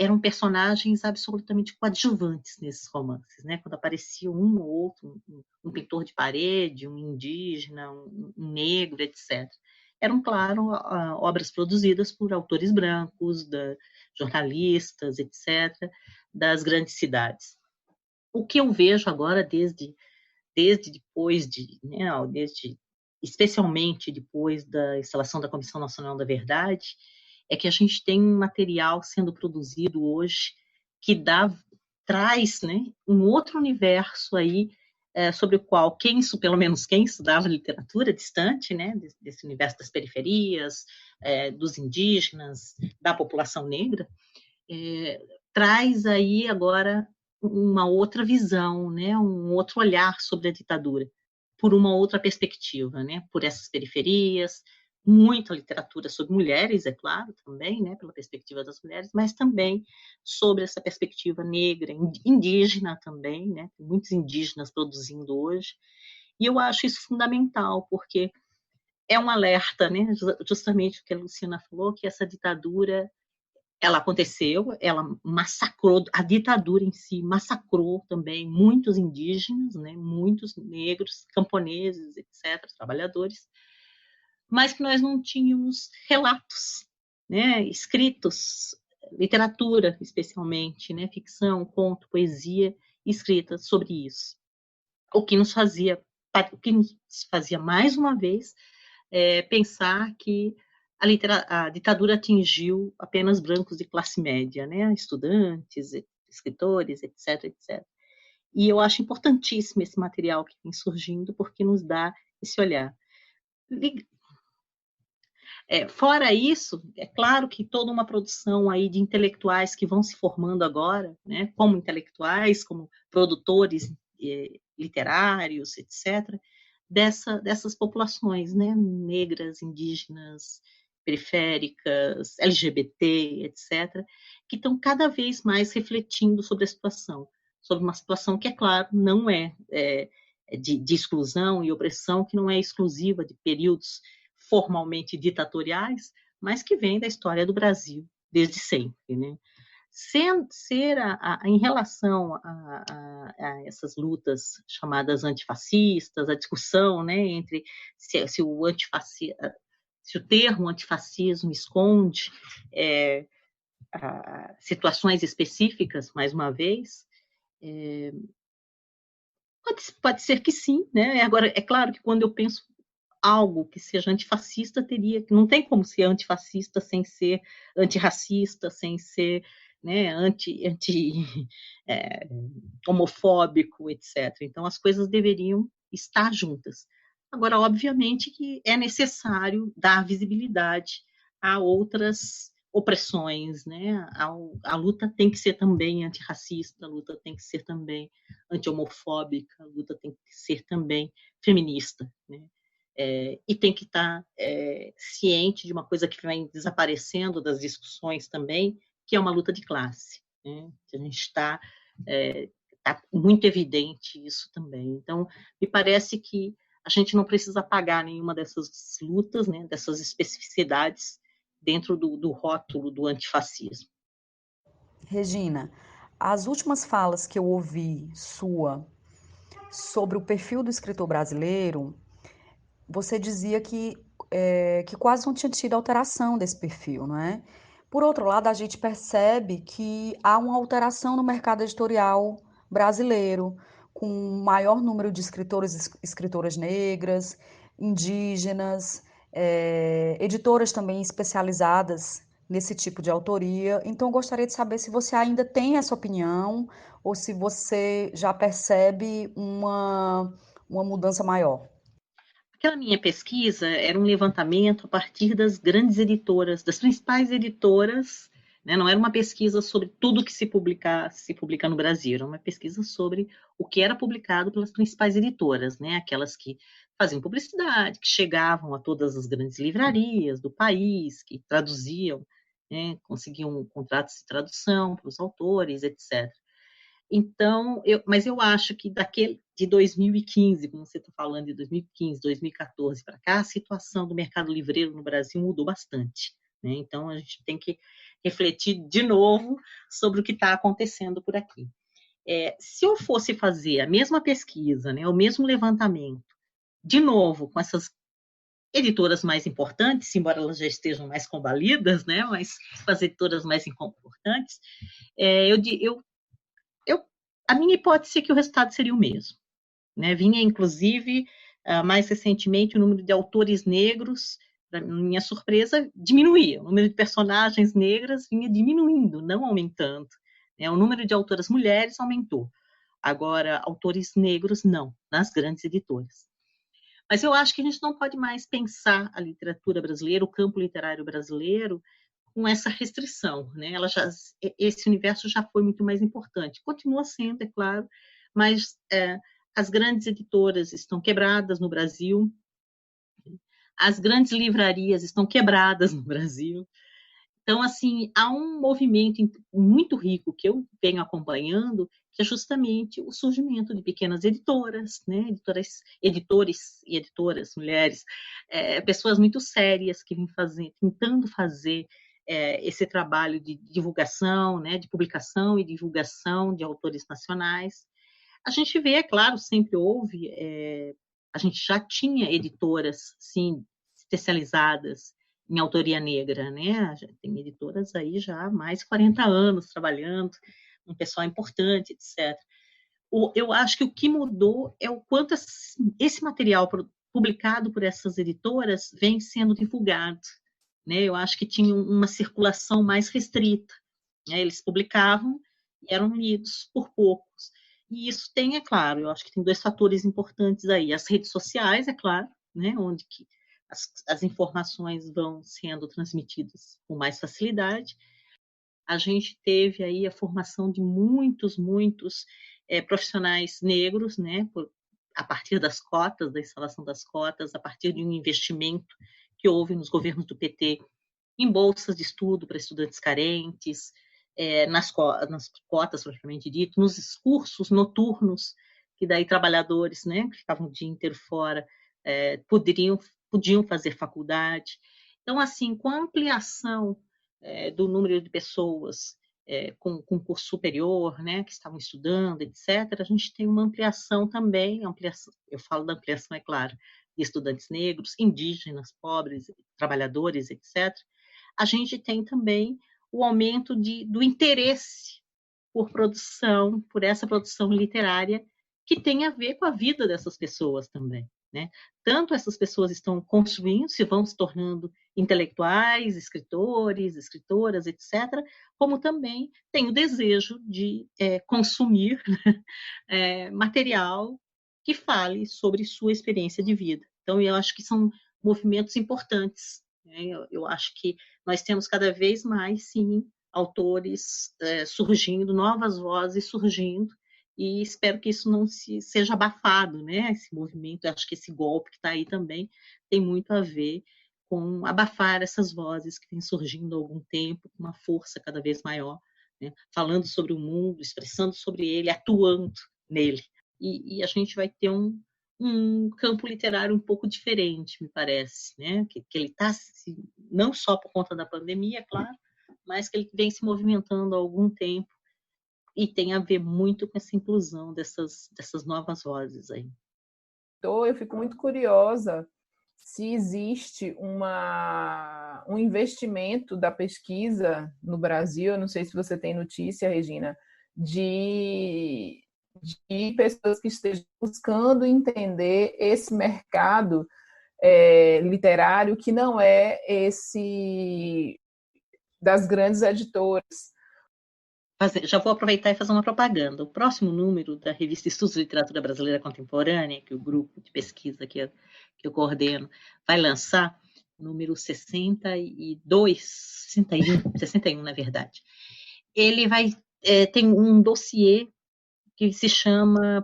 [SPEAKER 4] eram personagens absolutamente coadjuvantes nesses romances, né? Quando aparecia um ou outro, um pintor de parede, um indígena, um negro, etc. Eram, claro, obras produzidas por autores brancos, jornalistas, etc., das grandes cidades. O que eu vejo agora, desde depois especialmente depois da instalação da Comissão Nacional da Verdade, é que a gente tem um material sendo produzido hoje que traz, né, um outro universo aí, sobre o qual pelo menos quem estudava literatura distante, né, desse universo das periferias, dos indígenas, da população negra, traz aí agora uma outra visão, né, um outro olhar sobre a ditadura, por uma outra perspectiva, né, por essas periferias, muita literatura sobre mulheres, é claro, também, né, pela perspectiva das mulheres, mas também sobre essa perspectiva negra, indígena também, né, tem muitos indígenas produzindo hoje, e eu acho isso fundamental, porque é um alerta, né, justamente o que a Luciana falou, que essa ditadura ela aconteceu, ela massacrou, a ditadura em si massacrou também muitos indígenas, né, muitos negros, camponeses, etc., trabalhadores, mas que nós não tínhamos relatos, né, escritos, literatura especialmente, né, ficção, conto, poesia escrita sobre isso. O que nos fazia mais uma vez pensar que a ditadura atingiu apenas brancos de classe média, né? Estudantes, escritores, etc., etc. E eu acho importantíssimo esse material que vem surgindo, porque nos dá esse olhar. Fora isso, é claro que toda uma produção aí de intelectuais que vão se formando agora, né? Como intelectuais, como produtores literários, etc., dessas populações, né? Negras, indígenas, periféricas, LGBT, etc., que estão cada vez mais refletindo sobre a situação, sobre uma situação que, é claro, não de exclusão e opressão, que não é exclusiva de períodos formalmente ditatoriais, mas que vem da história do Brasil desde sempre, né? Em relação a essas lutas chamadas antifascistas, a discussão, né, entre se o termo antifascismo esconde situações específicas, mais uma vez, pode ser que sim, né? Agora, é claro que quando eu penso algo que seja antifascista, não tem como ser antifascista sem ser antirracista, sem ser, né, homofóbico, etc. Então, as coisas deveriam estar juntas. Agora, obviamente que é necessário dar visibilidade a outras opressões, né? A luta tem que ser também antirracista, a luta tem que ser também anti-homofóbica, a luta tem que ser também feminista, né? E tem que estar ciente de uma coisa que vem desaparecendo das discussões também, que é uma luta de classe, né? A gente está muito evidente isso também. Então, me parece que a gente não precisa apagar nenhuma dessas lutas, né, dessas especificidades dentro do rótulo do antifascismo.
[SPEAKER 1] Regina, as últimas falas que eu ouvi sua sobre o perfil do escritor brasileiro, você dizia que quase não tinha tido alteração desse perfil, não é? Por outro lado, a gente percebe que há uma alteração no mercado editorial brasileiro, com um maior número de escritores e escritoras negras, indígenas, editoras também especializadas nesse tipo de autoria. Então, eu gostaria de saber se você ainda tem essa opinião ou se você já percebe uma mudança maior.
[SPEAKER 4] Aquela minha pesquisa era um levantamento a partir das grandes editoras, das principais editoras, né? Não era uma pesquisa sobre tudo que se publica no Brasil, era uma pesquisa sobre o que era publicado pelas principais editoras, né? Aquelas que faziam publicidade, que chegavam a todas as grandes livrarias do país, que traduziam, né? Conseguiam contratos de tradução para os autores, etc. Então, mas eu acho que de 2015, como você está falando, de 2015, 2014 para cá, a situação do mercado livreiro no Brasil mudou bastante, né? Então, a gente tem que refletir de novo sobre o que está acontecendo por aqui. Se eu fosse fazer a mesma pesquisa, né, o mesmo levantamento, de novo, com essas editoras mais importantes, embora elas já estejam mais combalidas, né, mas com as editoras mais importantes, a minha hipótese é que o resultado seria o mesmo. Né? Vinha, inclusive, mais recentemente, o número de autores negros, para minha surpresa, diminuía. O número de personagens negras vinha diminuindo, não aumentando. Né? O número de autoras mulheres aumentou. Agora, autores negros, não, nas grandes editoras. Mas eu acho que a gente não pode mais pensar a literatura brasileira, o campo literário brasileiro, com essa restrição. Né? Esse universo já foi muito mais importante. Continua sendo, é claro, mas as grandes editoras estão quebradas no Brasil, as grandes livrarias estão quebradas no Brasil. Então, assim, há um movimento muito rico que eu venho acompanhando, que é justamente o surgimento de pequenas editoras, né? Editores e editoras, mulheres, pessoas muito sérias que vêm tentando fazer esse trabalho de divulgação, né? De publicação e divulgação de autores nacionais. A gente vê, é claro, sempre houve, a gente já tinha editoras, sim, especializadas em autoria negra, né? Tem editoras aí já há mais de 40 anos trabalhando, um pessoal importante, etc. Eu acho que o que mudou é o quanto esse material publicado por essas editoras vem sendo divulgado. Né? Eu acho que tinha uma circulação mais restrita. Né? Eles publicavam e eram lidos por poucos. E isso tem, é claro, eu acho que tem 2 fatores importantes aí. As redes sociais, é claro, né? Onde que as informações vão sendo transmitidas com mais facilidade. A gente teve aí a formação de muitos profissionais negros, né, a partir das cotas, da instalação das cotas, a partir de um investimento que houve nos governos do PT em bolsas de estudo para estudantes carentes, nas cotas, propriamente dito, nos cursos noturnos, que daí trabalhadores, né, que ficavam o dia inteiro fora, podiam fazer faculdade. Então, assim, com a ampliação do número de pessoas com curso superior, né, que estavam estudando, etc., a gente tem uma ampliação também, eu falo da ampliação, é claro, de estudantes negros, indígenas, pobres, trabalhadores, etc. A gente tem também o aumento do interesse por essa produção literária, que tem a ver com a vida dessas pessoas também. Né? Tanto essas pessoas estão construindo, vão se tornando intelectuais, escritores, escritoras, etc., como também tem o desejo de consumir material que fale sobre sua experiência de vida. Então, eu acho que são movimentos importantes. Né? Eu acho que nós temos cada vez mais, sim, autores surgindo, novas vozes surgindo, e espero que isso não seja abafado, né? Esse movimento, acho que esse golpe que está aí também tem muito a ver com abafar essas vozes que vêm surgindo há algum tempo, com uma força cada vez maior, né? Falando sobre o mundo, expressando sobre ele, atuando nele. E a gente vai ter um campo literário um pouco diferente, me parece, né? Que ele está, não só por conta da pandemia, é claro, mas que ele vem se movimentando há algum tempo, e tem a ver muito com essa inclusão dessas novas vozes aí.
[SPEAKER 5] Eu fico muito curiosa se existe um investimento da pesquisa no Brasil, eu não sei se você tem notícia, Regina, de pessoas que estejam buscando entender esse mercado literário que não é esse das grandes editoras.
[SPEAKER 4] Já vou aproveitar e fazer uma propaganda. O próximo número da revista Estudos de Literatura Brasileira Contemporânea, que o grupo de pesquisa que eu coordeno vai lançar, número 61, na verdade. Ele tem um dossiê que se chama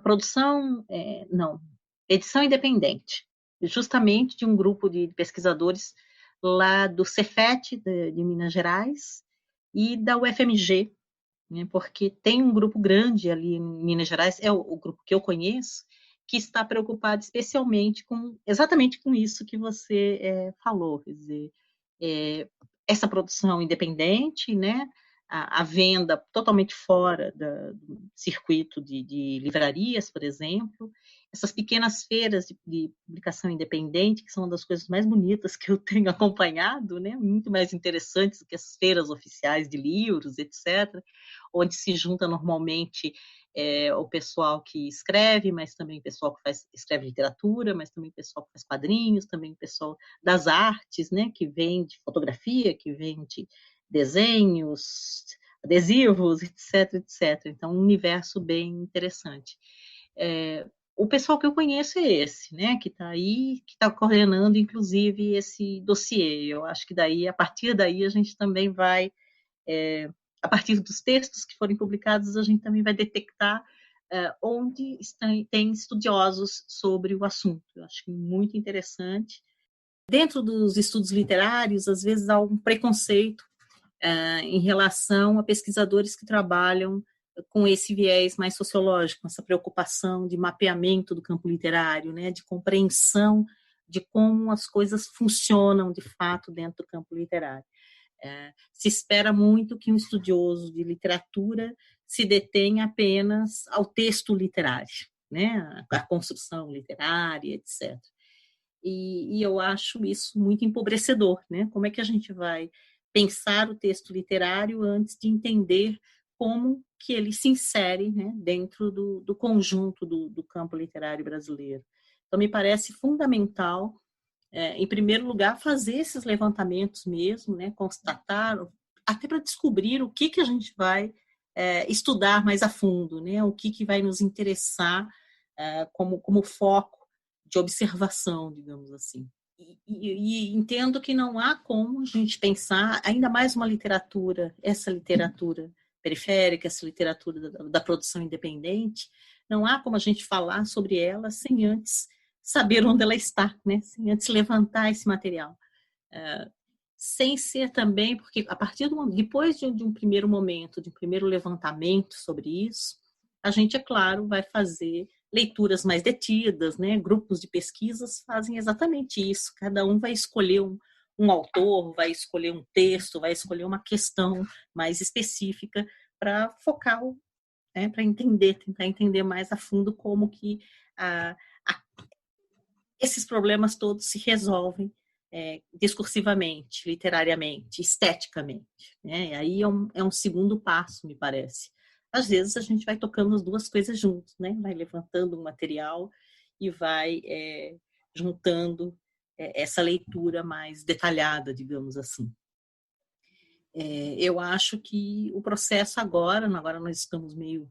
[SPEAKER 4] Edição Independente, justamente de um grupo de pesquisadores lá do Cefet, de Minas Gerais, e da UFMG, né, porque tem um grupo grande ali em Minas Gerais, é o grupo que eu conheço, que está preocupado especialmente exatamente com isso que você falou, quer dizer, essa produção independente, né? A venda totalmente fora do circuito de livrarias, por exemplo, essas pequenas feiras de publicação independente, que são uma das coisas mais bonitas que eu tenho acompanhado, né? Muito mais interessantes do que as feiras oficiais de livros, etc., onde se junta normalmente o pessoal que escreve, mas também o pessoal que escreve literatura, mas também o pessoal que faz quadrinhos, também o pessoal das artes, né? Que vende fotografia, que vende desenhos, adesivos, etc, etc. Então, um universo bem interessante. O pessoal que eu conheço é esse, né, que está aí, que está coordenando, inclusive, esse dossiê. Eu acho que daí, a partir daí, a gente também vai, a partir dos textos que forem publicados, a gente também vai detectar onde tem estudiosos sobre o assunto. Eu acho que muito interessante. Dentro dos estudos literários, às vezes há um preconceito em relação a pesquisadores que trabalham com esse viés mais sociológico, essa preocupação de mapeamento do campo literário, né, de compreensão de como as coisas funcionam de fato dentro do campo literário. Se espera muito que um estudioso de literatura se detenha apenas ao texto literário, né, à construção literária, etc. E eu acho isso muito empobrecedor, né? Como é que a gente vai pensar o texto literário antes de entender como que ele se insere, né, dentro do conjunto do campo literário brasileiro? Então, me parece fundamental, em primeiro lugar, fazer esses levantamentos mesmo, né, constatar, até para descobrir o que a gente vai estudar mais a fundo, né, o que vai nos interessar como foco de observação, digamos assim. E entendo que não há como a gente pensar, ainda mais uma literatura, essa literatura periférica, essa literatura da produção independente, não há como a gente falar sobre ela sem antes saber onde ela está, né? Sem antes levantar esse material. Sem ser também, porque a partir depois de um primeiro momento, de um primeiro levantamento sobre isso, a gente, é claro, vai fazer leituras mais detidas, né? Grupos de pesquisas fazem exatamente isso. Cada um vai escolher um autor, vai escolher um texto, vai escolher uma questão mais específica para focar, né? Para tentar entender mais a fundo como que esses problemas todos se resolvem discursivamente, literariamente, esteticamente, né? E aí é um segundo passo, me parece. Às vezes a gente vai tocando as duas coisas juntos, né? Vai levantando um material e vai juntando essa leitura mais detalhada, digamos assim. Eu acho que o processo agora nós estamos meio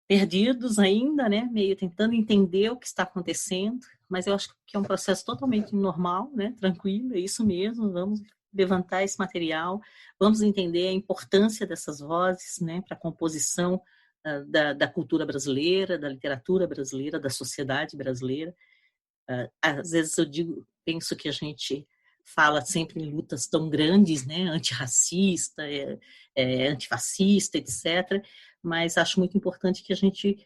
[SPEAKER 4] perdidos ainda, né? Meio tentando entender o que está acontecendo, mas eu acho que é um processo totalmente normal, né? Tranquilo, é isso mesmo, vamos levantar esse material, vamos entender a importância dessas vozes, né, para a composição da cultura brasileira, da literatura brasileira, da sociedade brasileira. Às vezes penso que a gente fala sempre em lutas tão grandes, né, antirracista, antifascista, etc., mas acho muito importante que a gente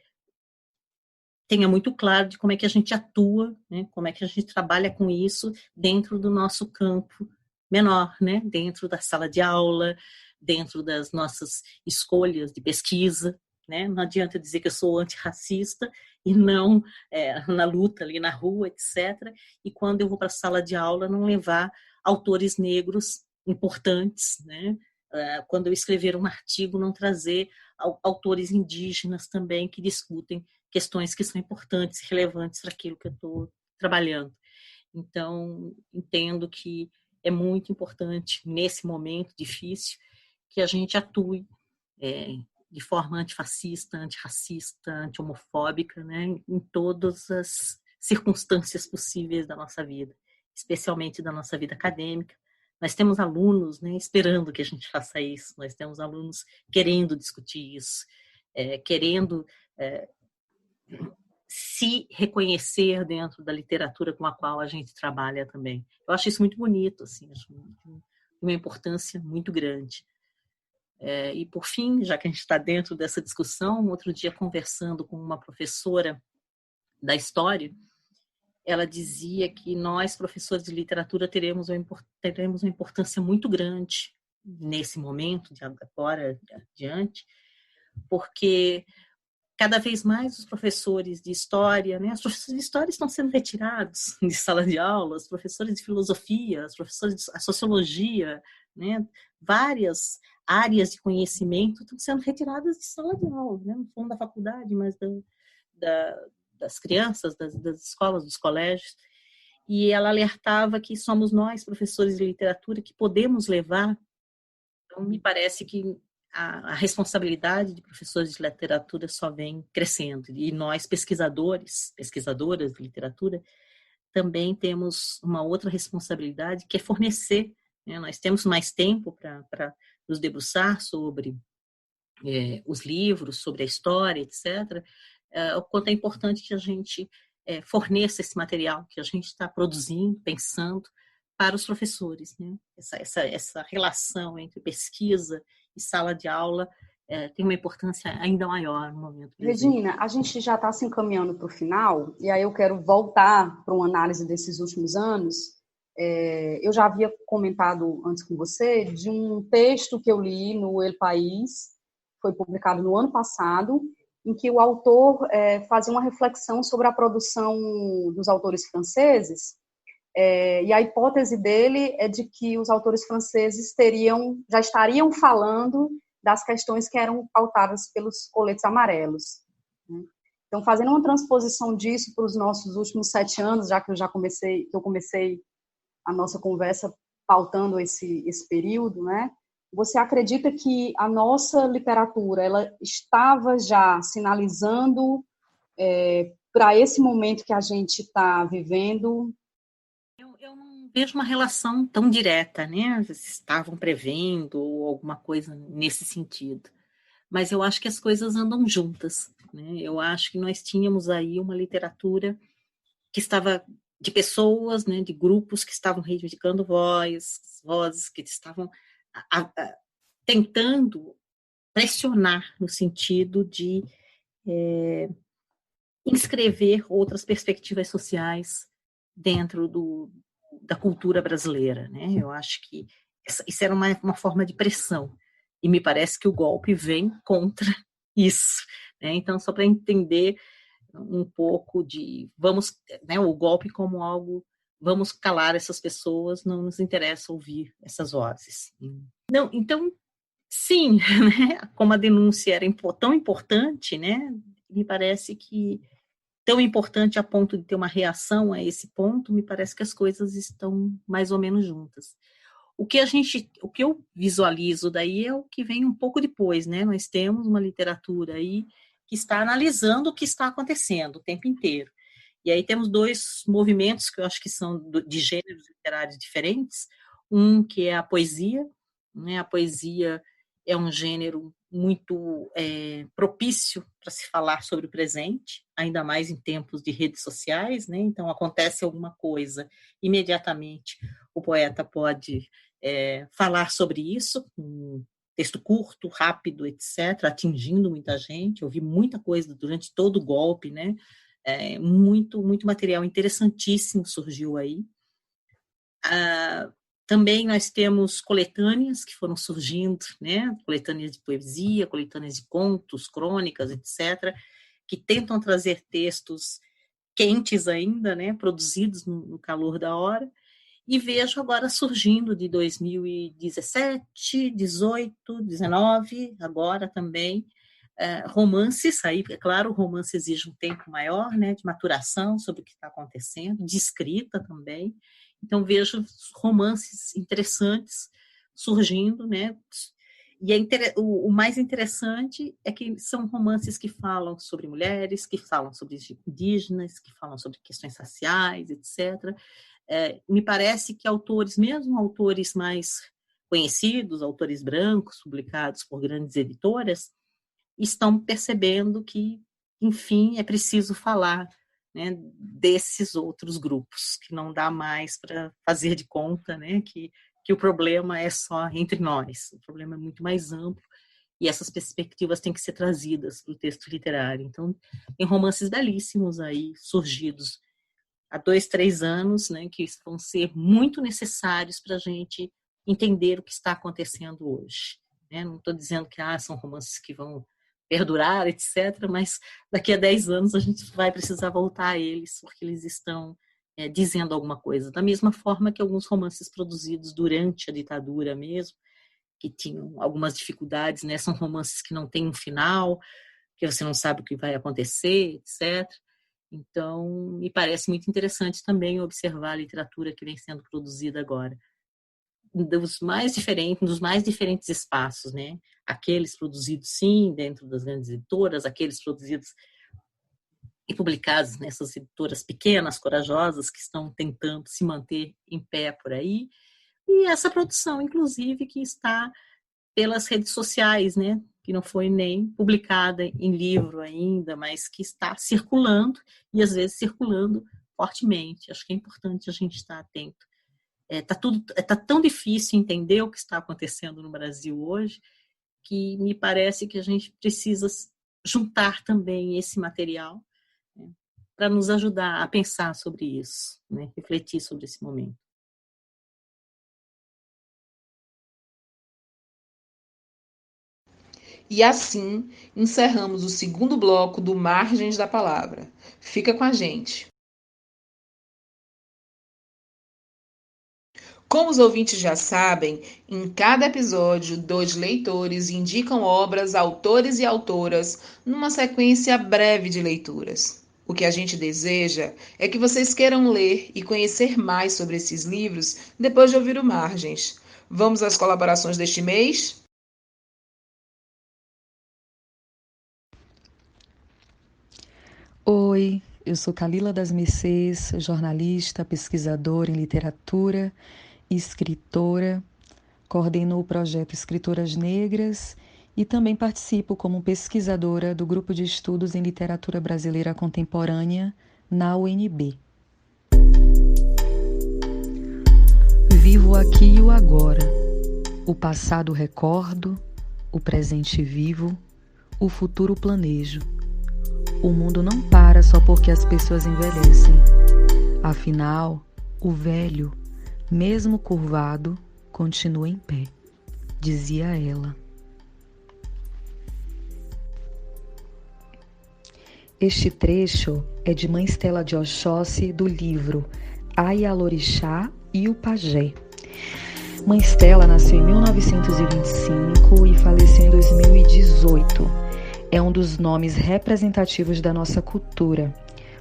[SPEAKER 4] tenha muito claro de como é que a gente atua, né, como é que a gente trabalha com isso dentro do nosso campo menor, né? Dentro da sala de aula, dentro das nossas escolhas de pesquisa, né? Não adianta dizer que eu sou antirracista e não na luta ali na rua, etc. E quando eu vou para a sala de aula, não levar autores negros importantes, né? Quando eu escrever um artigo, não trazer autores indígenas também que discutem questões que são importantes, relevantes para aquilo que eu estou trabalhando. Então, entendo que é muito importante, nesse momento difícil, que a gente atue de forma antifascista, antirracista, anti-homofóbica, né, em todas as circunstâncias possíveis da nossa vida, especialmente da nossa vida acadêmica. Nós temos alunos, né, esperando que a gente faça isso, nós temos alunos querendo discutir isso, querendo se reconhecer dentro da literatura com a qual a gente trabalha também. Eu acho isso muito bonito, assim, acho uma importância muito grande. E, por fim, já que a gente está dentro dessa discussão, outro dia conversando com uma professora da história, ela dizia que nós, professores de literatura, teremos uma importância muito grande nesse momento, de agora adiante, porque cada vez mais os professores de história, né, os professores de história estão sendo retirados de sala de aula, os professores de filosofia, os professores de sociologia, né, várias áreas de conhecimento estão sendo retiradas de sala de aula, né, não falando da faculdade, mas das crianças, das escolas, dos colégios. E ela alertava que somos nós, professores de literatura, que podemos levar. Então, me parece que a responsabilidade de professores de literatura só vem crescendo. E nós, pesquisadoras de literatura, também temos uma outra responsabilidade, que é fornecer. Né? Nós temos mais tempo para nos debruçar sobre os livros, sobre a história, etc. O quanto é importante que a gente forneça esse material que a gente está produzindo, pensando, para os professores. Né? Essa relação entre pesquisa e sala de aula tem uma importância ainda maior no momento presente.
[SPEAKER 1] Regina, a gente já está se encaminhando para o final, e aí eu quero voltar para uma análise desses últimos anos. Eu já havia comentado antes com você de um texto que eu li no El País, foi publicado no ano passado, em que o autor fazia uma reflexão sobre a produção dos autores franceses, e a hipótese dele é de que os autores franceses já estariam falando das questões que eram pautadas pelos coletes amarelos. Né? Então, fazendo uma transposição disso para os nossos últimos 7 anos, já que eu comecei a nossa conversa pautando esse período, né? Você acredita que a nossa literatura ela estava já sinalizando para esse momento que a gente está vivendo?
[SPEAKER 4] Eu não vejo uma relação tão direta, né? Estavam prevendo ou alguma coisa nesse sentido. Mas eu acho que as coisas andam juntas. Né? Eu acho que nós tínhamos aí uma literatura que estava de pessoas, né, de grupos que estavam reivindicando vozes que estavam tentando pressionar no sentido de inscrever outras perspectivas sociais dentro da cultura brasileira. Né? Eu acho que isso era uma forma de pressão, e me parece que o golpe vem contra isso. Né? Então, só para entender um pouco o golpe como algo, vamos calar essas pessoas, não nos interessa ouvir essas vozes. Não, então, sim, né? Como a denúncia era tão importante, né? Me parece que tão importante a ponto de ter uma reação a esse ponto, me parece que as coisas estão mais ou menos juntas. O que eu visualizo daí é o que vem um pouco depois, né? Nós temos uma literatura aí que está analisando o que está acontecendo o tempo inteiro. E aí temos 2 movimentos que eu acho que são de gêneros literários diferentes. Um que é a poesia, né? A poesia é um gênero muito propício para se falar sobre o presente, ainda mais em tempos de redes sociais, né? Então, acontece alguma coisa, imediatamente o poeta pode falar sobre isso, um texto curto, rápido, etc., atingindo muita gente. Eu vi muita coisa durante todo o golpe, né? Muito material interessantíssimo surgiu aí. Também nós temos coletâneas que foram surgindo, né? Coletâneas de poesia, coletâneas de contos, crônicas, etc., que tentam trazer textos quentes ainda, né? Produzidos no calor da hora. E vejo agora surgindo de 2017, 18, 19, agora também, romances. Aí, é claro, o romance exige um tempo maior, né, de maturação sobre o que está acontecendo, de escrita também. Então, vejo romances interessantes surgindo, né? E o mais interessante é que são romances que falam sobre mulheres, que falam sobre indígenas, que falam sobre questões raciais, etc., me parece que mesmo autores mais conhecidos, autores brancos, publicados por grandes editoras, estão percebendo que, enfim, é preciso falar, né, desses outros grupos, que não dá mais para fazer de conta, né, que o problema é só entre nós, o problema é muito mais amplo, e essas perspectivas têm que ser trazidas para o texto literário. Então, tem romances belíssimos aí, surgidos há 2, 3 anos, né, que vão ser muito necessários para a gente entender o que está acontecendo hoje. Né? Não estou dizendo que são romances que vão perdurar, etc., mas daqui a 10 anos a gente vai precisar voltar a eles, porque eles estão dizendo alguma coisa. Da mesma forma que alguns romances produzidos durante a ditadura mesmo, que tinham algumas dificuldades, né? São romances que não têm um final, que você não sabe o que vai acontecer, etc. Então, me parece muito interessante também observar a literatura que vem sendo produzida agora, dos mais diferentes espaços, né? Aqueles produzidos, sim, dentro das grandes editoras, aqueles produzidos e publicados nessas editoras pequenas, corajosas, que estão tentando se manter em pé por aí, e essa produção, inclusive, que está pelas redes sociais, né? Que não foi nem publicada em livro ainda, mas que está circulando, e às vezes circulando fortemente. Acho que é importante a gente estar atento. Tá tão difícil entender o que está acontecendo no Brasil hoje, que me parece que a gente precisa juntar também esse material, né, para nos ajudar a pensar sobre isso, né, refletir sobre esse momento.
[SPEAKER 2] E assim encerramos o segundo bloco do Margens da Palavra. Fica com a gente. Como os ouvintes já sabem, em cada episódio, 2 leitores indicam obras, autores e autoras, numa sequência breve de leituras. O que a gente deseja é que vocês queiram ler e conhecer mais sobre esses livros depois de ouvir o Margens. Vamos às colaborações deste mês?
[SPEAKER 6] Oi, eu sou Kalila das Mercês, jornalista, pesquisadora em literatura, escritora, coordeno o projeto Escritoras Negras e também participo como pesquisadora do Grupo de Estudos em Literatura Brasileira Contemporânea na UNB. Vivo aqui e o agora, o passado recordo, o presente vivo, o futuro planejo. O mundo não para só porque as pessoas envelhecem. Afinal, o velho, mesmo curvado, continua em pé, dizia ela. Este trecho é de Mãe Stella de Oxóssi, do livro A Ialorixá e o Pajé. Mãe Stella nasceu em 1925 e faleceu em 2018. É um dos nomes representativos da nossa cultura.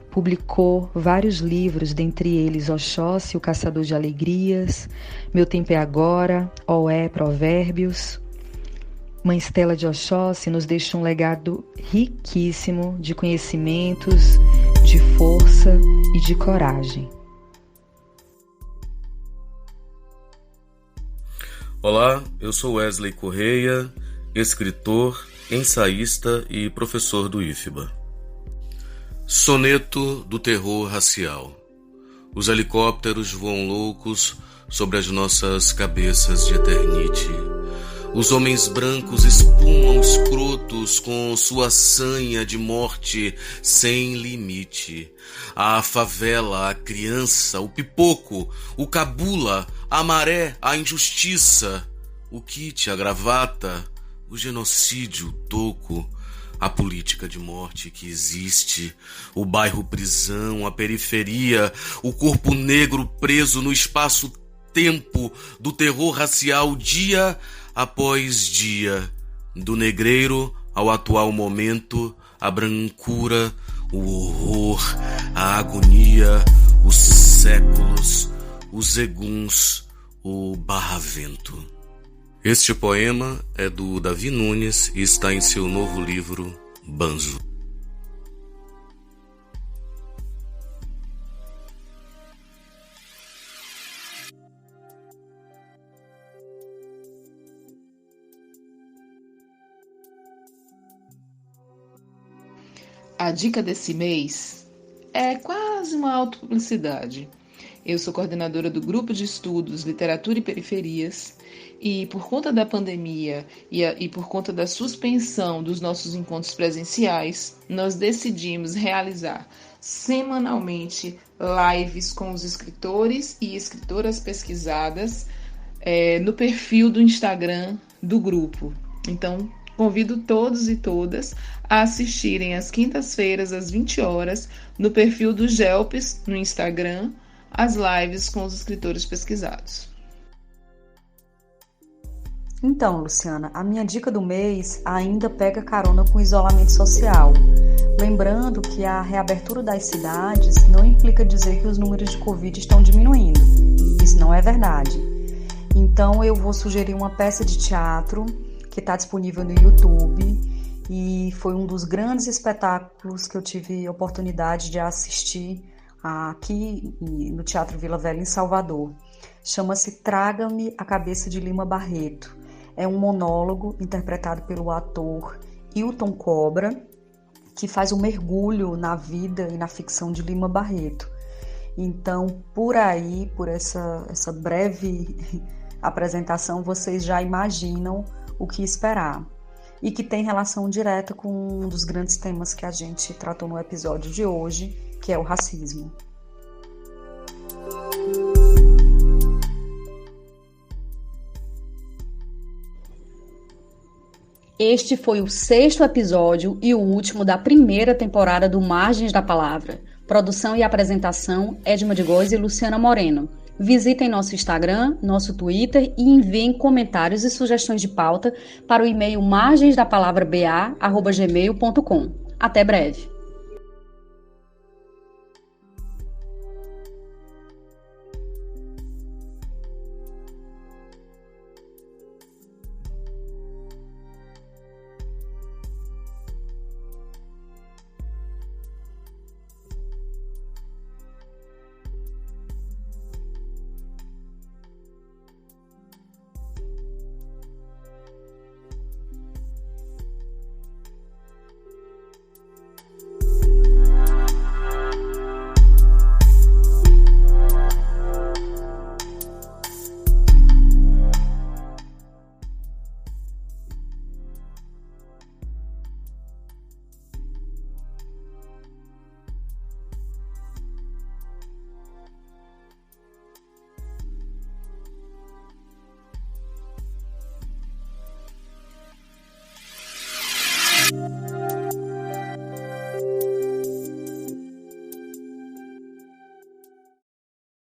[SPEAKER 6] Publicou vários livros, dentre eles Oxóssi, o Caçador de Alegrias, Meu Tempo é Agora, Oé, Provérbios. Mãe Stella de Oxóssi nos deixa um legado riquíssimo de conhecimentos, de força e de coragem.
[SPEAKER 7] Olá, eu sou Wesley Correia, escritor, ensaísta e professor do IFBA. Soneto do terror racial. Os helicópteros voam loucos sobre as nossas cabeças de eternite. Os homens brancos espumam escrotos com sua sanha de morte sem limite. A favela, a criança, o pipoco, o cabula, a maré, a injustiça, o kit, a gravata, o genocídio, o toco, a política de morte que existe, o bairro prisão, a periferia, o corpo negro preso no espaço-tempo do terror racial dia após dia, do negreiro ao atual momento, a brancura, o horror, a agonia, os séculos, os eguns, o barravento. Este poema é do Davi Nunes e está em seu novo livro, Banzo.
[SPEAKER 2] A dica desse mês é quase uma autopublicidade. Eu sou coordenadora do Grupo de Estudos Literatura e Periferias e, por conta da pandemia e por conta da suspensão dos nossos encontros presenciais, nós decidimos realizar semanalmente lives com os escritores e escritoras pesquisadas no perfil do Instagram do grupo. Então, convido todos e todas a assistirem às quintas-feiras, às 20 horas, no perfil do GELPES, no Instagram, as lives com os escritores pesquisados.
[SPEAKER 1] Então, Luciana, a minha dica do mês ainda pega carona com o isolamento social. Lembrando que a reabertura das cidades não implica dizer que os números de Covid estão diminuindo. Isso não é verdade. Então, eu vou sugerir uma peça de teatro que está disponível no YouTube e foi um dos grandes espetáculos que eu tive oportunidade de assistir aqui no Teatro Vila Velha, em Salvador. Chama-se Traga-me a Cabeça de Lima Barreto. É um monólogo interpretado pelo ator Hilton Cobra, que faz um mergulho na vida e na ficção de Lima Barreto. Então, por aí, por essa breve apresentação, vocês já imaginam o que esperar. E que tem relação direta com um dos grandes temas que a gente tratou no episódio de hoje, que é o racismo. Este foi o 6º episódio e o último da primeira temporada do Margens da Palavra. Produção e apresentação, Edma de Góes e Luciana Moreno. Visitem nosso Instagram, nosso Twitter e enviem comentários e sugestões de pauta para o e-mail margensdapalavraba@gmail.com. Até breve!